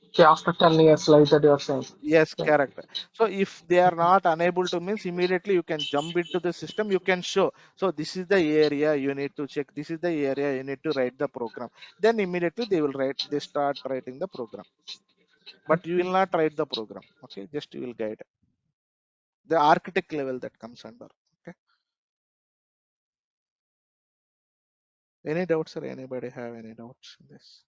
Okay, after 10 years later, you're saying. Yes, Okay. correct. So if they are not unable to means immediately you can jump into the system, you can show. So this is the area you need to check. This is the area you need to write the program. Then immediately they start writing the program. But you will not write the program. Okay, just you will guide the architect level that comes under. Okay. Any doubts or anybody have any doubts in this?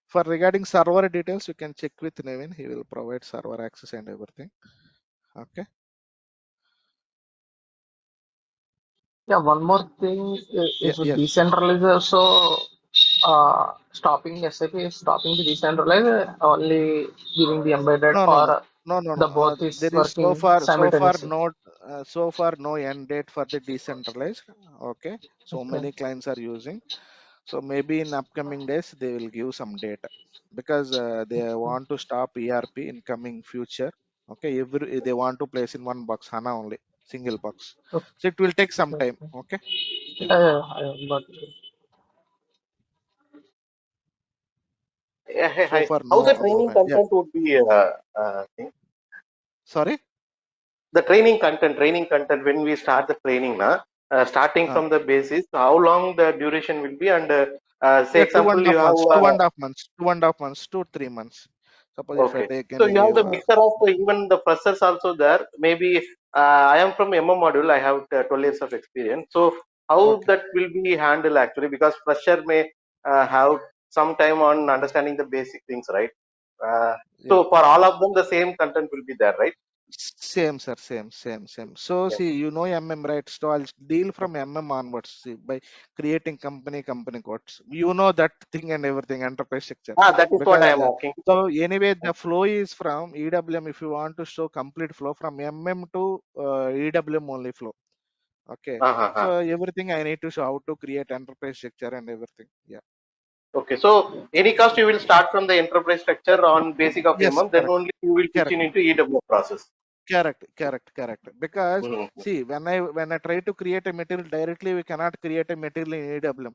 For regarding server details, you can check with Naveen. He will provide server access and everything. Okay. Yeah, one more thing Yeah, is yes. decentralized also stopping SAP is stopping the decentralized, only giving the embedded, No, no, no, or no, no, no. the both is There is so working far, simultaneously. so far no end date for the decentralized. Okay, so Okay. many clients are using. So maybe in upcoming days they will give some data because they want to stop ERP in coming future. Okay, they want to place in one box HANA only, single box. Okay. So it will take some Okay. time. Okay, Yeah, I got it. Yeah, hey, so hi. far How the no training time. Yeah, content would be thing? sorry. The training content when we start the training now, starting Uh, from the basis, how long the duration will be, and say yeah, example you have 2.5 months, 2.5 months, 3 months. Suppose if I okay. take So any you have leave. the mixer of even the freshers also there. Maybe I am from MM module. I have 12 years of experience. So how Okay, that will be handled actually, because fresher may have some time on understanding the basic things, right? Uh, yeah. so for all of them, the same content will be there, right? Same, sir. Same. So, Yeah. see, you know MM, right? So, I'll deal from MM onwards. See, by creating company codes. You know that thing and everything, enterprise structure. Ah, that is what I Because am asking. so anyway, the flow is from EWM. If you want to show complete flow from MM to EWM only flow. Okay. Uh-huh. So everything I need to show how to create enterprise structure and everything. Yeah. Okay, so any cost you will start from the enterprise structure on basic of Yes, MM, then correct. only you will pitch Correct. in into EW process. Correct. Because Mhm. see, when I try to create a material directly, we cannot create a material in EWM.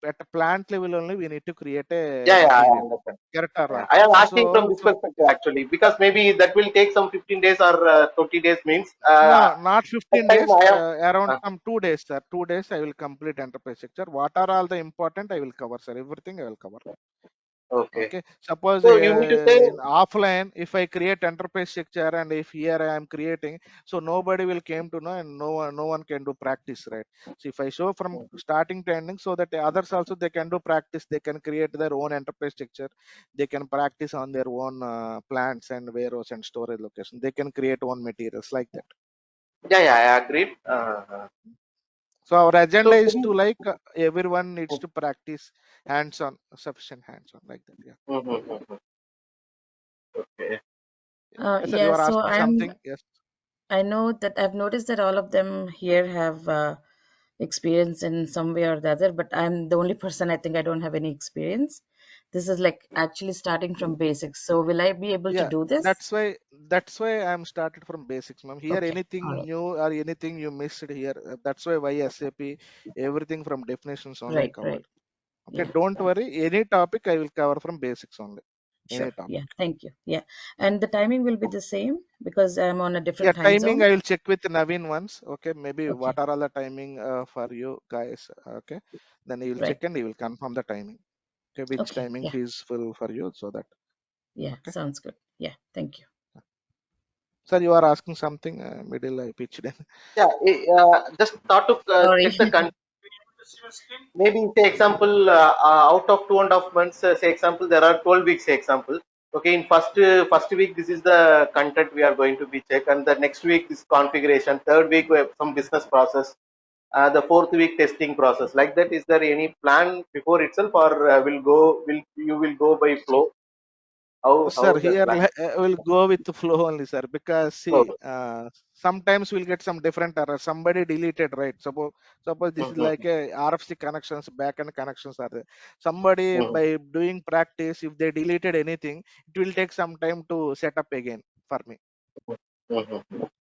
At a plant level only, we need to create a Yeah, I material. understand. Correct or Yeah, wrong? I am asking from So, this perspective actually, because maybe that will take some 15 days or 20 days means no, not that 15 time days. I am. Around Uh, some 2 days, sir. 2 days, I will complete enterprise structure. What are all the important? I will cover, sir. Everything I will cover. okay, Okay, suppose so you need to say, in offline, if I create enterprise structure and if here I am creating, so nobody will came to know and no one can do practice, right? So if I show from starting to ending, so that the others also they can do practice, they can create their own enterprise structure, they can practice on their own plants and warehouse and storage location. They can create own materials like that. yeah, I agreed. So our agenda So is can to you? like everyone needs to practice hands-on, sufficient hands-on like that. Yeah. Okay. Yes, sir. You Yeah, are so asking something. Yes. I know that I've noticed that all of them here have experience in some way or the other, but I'm the only person I think I don't have any experience. This is like actually starting from basics. So will I be able to Yeah. do this? That's why I'm started from basics, ma'am. Here Okay, all anything right, new or anything you missed here. That's why SAP everything from definitions only I right, covered. right. Okay. Yeah, Don't worry. Any topic I will cover from basics only. sure. Any topic. Yeah, thank you. Yeah, and the timing will be the same because I'm on a Yeah, different time timing zone. I will check with Naveen once. Okay, maybe Okay, what are all the timing for you guys? Okay, then he will right. check and he will confirm the timing. Okay, which Okay, timing yeah, feasible for you, so that. yeah, Okay, sounds good. Yeah, thank you. sir, you are asking something. Middle I pitched in. Yeah. Just thought to Sorry. check the maybe say example out of 2.5 months. Say example there are 12 weeks. Say example. Okay, in first week this is the content we are going to be check, and the next week this configuration. Third week we have some business process. The fourth week testing process. Like that, is there any plan before itself, or will you will go by flow? How Sir, that here plan? we'll go with the flow only, sir, because Flow. see, sometimes we'll get some different error. Somebody deleted, right? Suppose this is like a RFC connections, backend connections are there. Somebody by doing practice, if they deleted anything, it will take some time to set up again for me.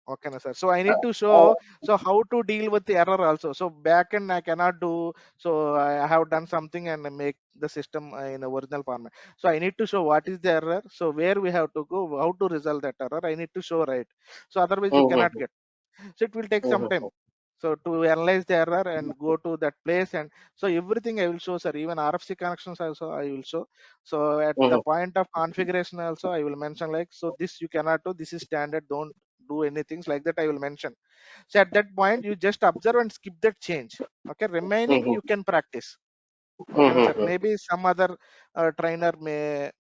Okay, na, sir. So I need to Uh, show so how to deal with the error also. So backend I cannot do. So I have done something and make the system in a original format. So I need to show what is the error. So where we have to go, how to resolve that error. I need to show, right. So otherwise you cannot get. So it will take some time. So to analyze the error and go to that place, and so everything I will show, sir. Even RFC connections also I will show. So at the point of configuration also I will mention like, so this you cannot do. This is standard. Don't do anything like that. I will mention. So at that point you just observe and skip that change. Okay. Remaining you can practice. Okay, no, sir. Maybe some other trainer may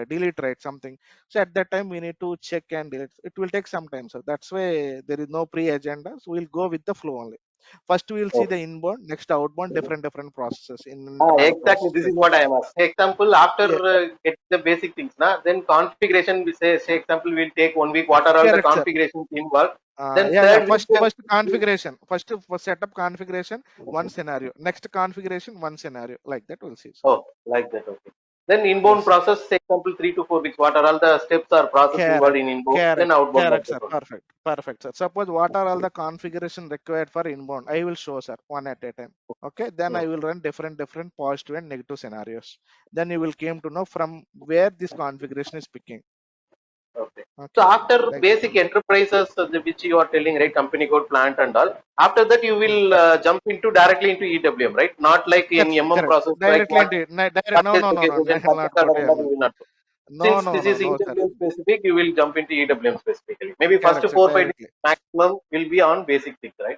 delete, right, something. So at that time we need to check and delete. It will take some time. So that's why there is no pre-agenda. So we'll go with the flow only. First we'll see the inbound, next outbound, different processes in internal Exactly. process This like is that. what I am asking. Example, after Yeah, get the basic things, then configuration. We say example, we'll take 1 week. What are all the correct, sir. configurations involved? Then Yeah, yeah. third week. First configuration. First for setup configuration, one scenario. Next configuration, one scenario. Like that we'll see, sir. Oh, like that. Okay. Then Yes, inbound sir. process. Say example, 3 to 4 weeks. What are all the steps or process involved Correct, in inbound? Then correct, outbound correct, process. sir. Perfect, perfect, sir. Suppose what are all the configuration required for inbound? I will show, sir, one at a time. Okay, then I will run different positive and negative scenarios. Then you will came to know from where this configuration is picking. Okay. So Okay, after like that basic only. enterprises, which you are telling, right, company code, plant and all, after that you Hmm. will jump into directly into EWM, right? Not like in Correct, MM correct. process, like Directly what into it. No, purchase no, no, no, occasion, not purchase order and all whatever. you will not do. No, Since no, this no, is no, sir. EWM specific, you will jump into EWM specifically. Maybe first Correct, sir. 4 5 days Directly. maximum will be on basic things, right?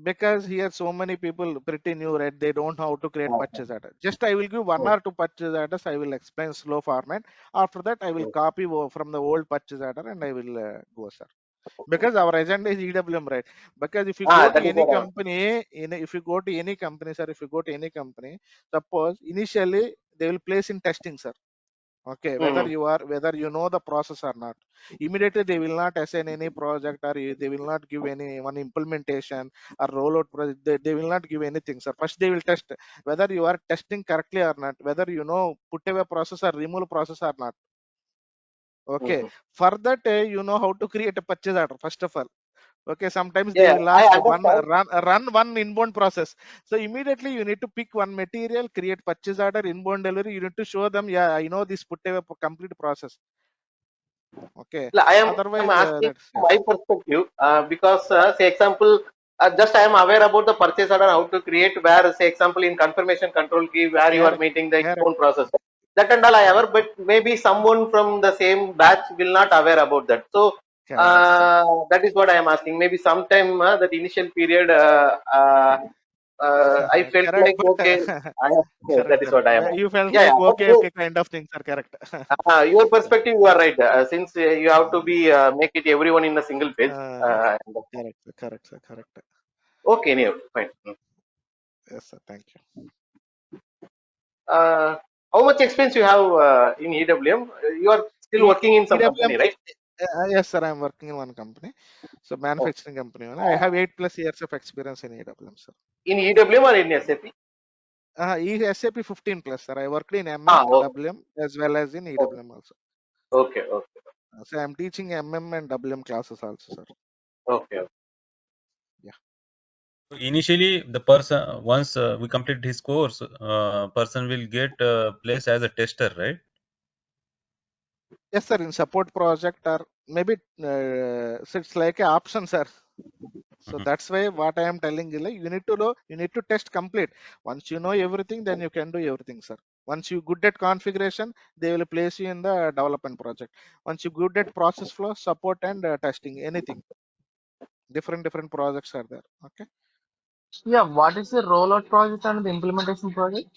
Because here so many people pretty new, right, they don't know how to create Okay. purchase order. Just I will give one Hmm. or two purchase orders, I will explain slow format. After that I will Hmm. copy from the old purchase order and I will go, sir, because our agenda is EWM, right? Because if you go to That is any what I am. company, if you go to any company, sir, if you go to any company, suppose initially they will place in testing, sir. Okay, Hmm. whether you know the process or not. Immediately they will not assign any project, or they will not give any one implementation or rollout project. They will not give anything, sir. First they will test whether you are testing correctly or not, whether you know put away process or remove process or not. Hmm. Okay, for that you know how to create a purchase order first of all. Okay, sometimes they Yeah, will I ask one understand. run one inbound process. So immediately you need to pick one material, create purchase order, inbound delivery. You need to show them, yeah, I know this put away complete process. Okay, I am otherwise asking that's, from yeah, my perspective because say example, just I am aware about the purchase order how to create where say example in confirmation control key where you are correct, meeting the correct, inbound process. That and all I aware, correct, but maybe someone from the same batch will not aware about that. So correct, sir. that is what I am asking. Maybe sometime that initial period I felt Correct, like but okay, I, that correct, is sir. what I am You asking. felt Yeah, like yeah. But okay, okay, kind of things are correct. your Yeah. perspective, you are right. Since you have to be make it everyone in a single page. Uh, And, correct, sir, correct, sir, correct. okay, anyway, fine. Yes, sir. Thank you. How much experience you have in EWM? You are still working in some EWM, company, right? yes, sir. I'm working in one company, so Oh, manufacturing company only. I have 8+ years of experience in EWM, sir. in EWM or in SAP? SAP 15+, sir. I worked in Ah, okay, WM as well as in okay, EWM also. okay, okay, So I'm teaching and WM classes also, sir. okay. Yeah. Initially, the person once we complete his course, person will get placed as a tester, right? Yes, sir. In support project or maybe so it's like a option, sir. So Mhm. that's why what I am telling you, like you need to know, you need to test complete. Once you know everything, then you can do everything, sir. Once you good at configuration, they will place you in the development project. Once you good at process flow, support and testing, anything, different projects are there. Okay. Yeah, what is the rollout project and the implementation project?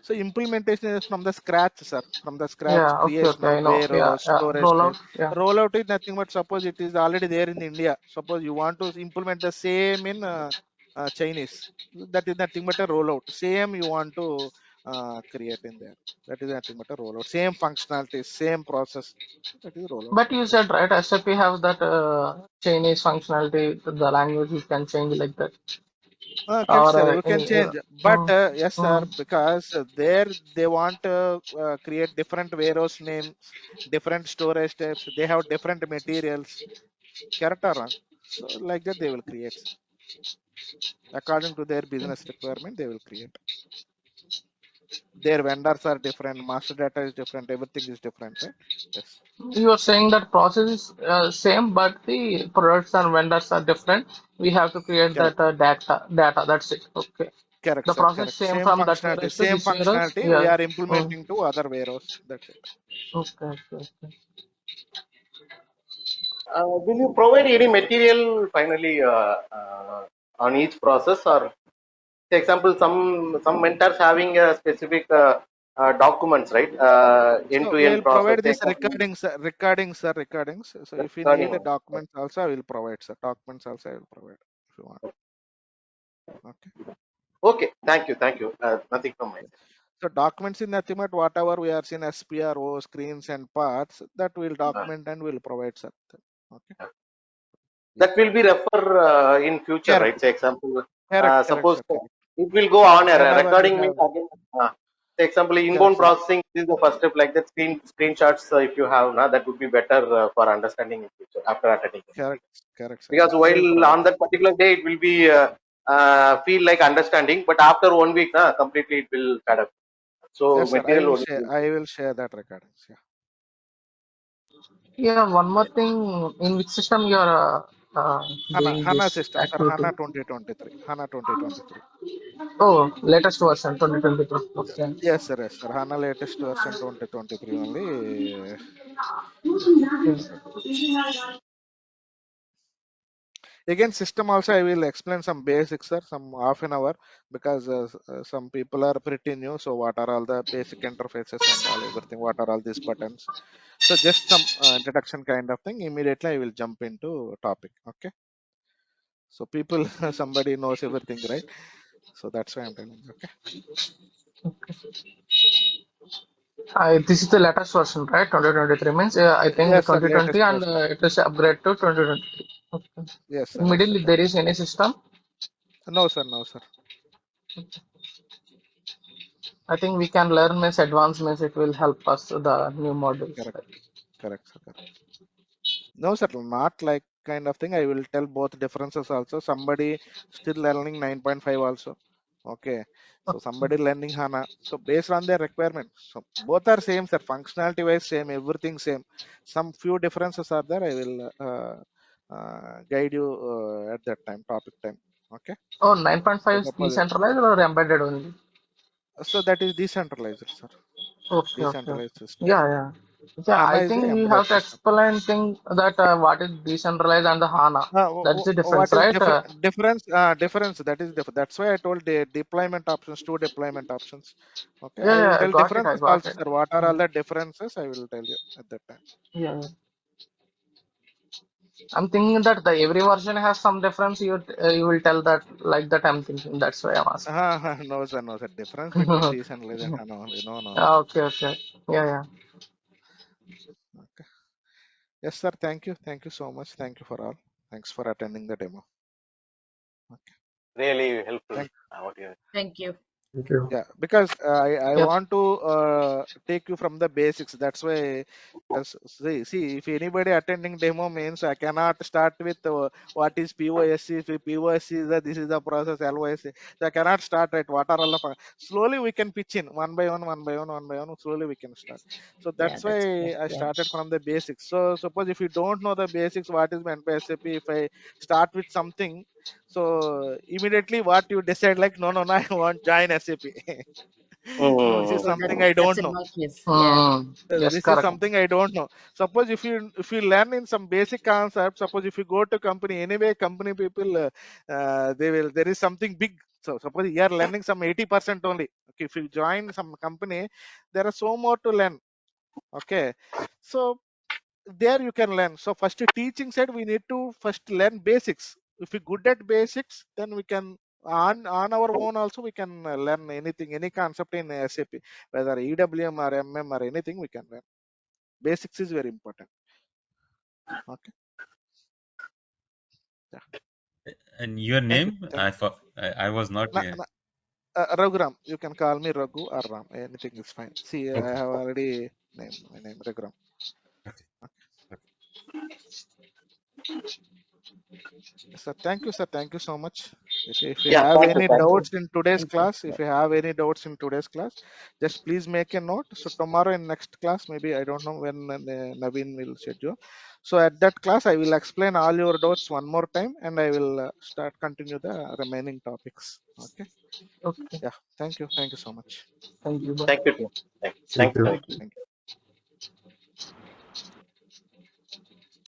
So implementation is from the scratch, sir. From the scratch, Yeah, okay, creation okay, of I know. Yeah, warehouse, yeah. storage Rollout. space. Yeah. Rollout is nothing but suppose it is already there in India. Suppose you want to implement the same in Chinese. That is nothing but a rollout. Same you want to create in there. That is nothing but a rollout. Same functionality, same process. That is rollout. But you said right, SAP have that Chinese functionality, the language you can change like that, Correct, or sir. You can any. change, but Mm, yes, sir, mm. because there they want to create different warehouse names, different storage types. They have different materials. Correct or wrong? So like that they will create according to their business requirement. They will create. Their vendors are different. Master data is different. Everything is different, right? Yes. You are saying that process is same, but the products and vendors are different. We have to create Correct. that data. That's it. Okay. Correct, The sir. process Correct. same Same from that functionality. warehouse to Same this warehouse. functionality. We Yeah. are Mm. implementing to other warehouse. That's it. Okay, okay, okay. Will you provide any material finally on each process, or say example, some mentors having a specific documents, right? End So to we end will process. provide Say this example, recordings. So if you need recording. a documents also, I will provide, sir. Documents also I will provide if you want. Okay. Okay, thank you. Nothing from my Yeah. side. So documents in nothing but whatever we are seeing as PRO, screens and parts that will Uh, document and will provide, sir. Okay. Yeah. that will be refer in future, right? Correct. Say example, Correct, suppose sir. Correct. it will go on a Whenever you recording have means again. Say example, correct, inbound sir. processing is the first step. Like that, screenshots if you have, that would be better for understanding in future after attending the meeting. Correct. Correct, sir. Because I will while provide on that. that particular day it will be feel like understanding, but after 1 week, completely it will fed up. So Yes, sir. I material will only. share. I will share that recordings. Yeah. Yeah, one more thing. In which system you are doing HANA this system, sir. activity? HANA 2023. HANA 2023. Oh, latest version 2023. Okay. Yes, sir. Yes, sir. HANA latest version 2023 only. Again, system also I will explain some basics, sir, some half an hour because some people are pretty new. So what are all the basic interfaces and all everything? What are all these buttons? So just some introduction kind of thing. Immediately I will jump into topic. Okay. So people, somebody knows everything, right? So that's why I'm telling you. Okay. This is the latest version, right? 2023 means I think Yes, sir. 2020 Latest and version. it is upgrade to 2023. Okay. Yes, sir. In Yes, sir. middle, there Correct. is any system. No, sir. No, sir. I think we can learn means advanced means it will help us the new modules. Correct. Right? Correct, sir. Correct. No, sir, not like kind of thing. I will tell both differences also. Somebody still learning 9.5 also. Okay. So somebody learning HANA. So based on their requirement. So both are same, sir. Functionality wise same, everything same. Some few differences are there. I will guide you at that time, topic time. Okay. Oh, So 9.5 is suppose decentralized or embedded only? so that is decentralized, sir. Okay, okay, Decentralized okay. system. Yeah, yeah. Yeah, HANA I is the think we embedded have to system. explain thing that what is decentralized and the HANA. That's the What difference, is right? difference? Difference. That is different. That's why I told the deployment options, two deployment options. Okay, Yeah, I will yeah, I tell got it. I differences got also, it. sir. What are all Mm, the differences? I will tell you at that time. yeah, yeah. I'm thinking that every version has some difference. You will tell that like that. I'm thinking that's why I'm asking. No, sir, no, sir. Difference between decentralized and HANA only. No, no, no, no. Okay, okay. Yeah, yeah. Okay. Yes, sir. Thank you. Thank you so much. Thank you for all. Thanks for attending the demo. Okay. Really helpful. Thank. What you Thank you. Thank you. Yeah, because I Yep. want to take you from the basics. That's why. See, if anybody attending demo means I cannot start with what is POSC. If POSC is this is the process LOSC. So I cannot start at what are all the slowly we can pitch in one by one, one by one, one by one. Slowly we can start. So Yeah, that's that's fair. why I Yeah. started from the basics. So suppose if you don't know the basics, what is meant by SAP? If I start with something, so immediately what you decide like no, I want join SAP. No, this is Mm. Oh, something I that's don't in know. my case. Yeah. Yes, This is correct. something I don't know. Suppose if you learn in some basic concept, suppose if you go to company anyway, company people they will there is something big. So suppose you are learning some 80% only. Okay, if you join some company, there are so more to learn. Okay, so there you can learn. So first teaching side we need to first learn basics. If we good at basics, then we can on our own also we can learn anything, any concept in SAP, whether EWM or MM or anything we can learn. Basics is very important. Okay. Yeah. And your Thank you. name? Thank I was not na, here. na, Raghuram, you can call me Raghu or Ram, anything is fine. See, I Okay. have already named my name Raghuram. Okay. Okay. Sir, thank you, sir. Thank you so much. Okay, if you Yeah, have thank you, any thank you. doubts in today's Thank you. class, if you have any doubts in today's class, just please make a note. So tomorrow in next class, maybe I don't know when Naveen will schedule. So at that class, I will explain all your doubts one more time, and I will start continue the remaining topics. Okay. Okay. Yeah. Thank you. Thank you so much. Thank you. Bye. Thank you, team. Thank Thank you, you. Naveen. Thank you. Thank you.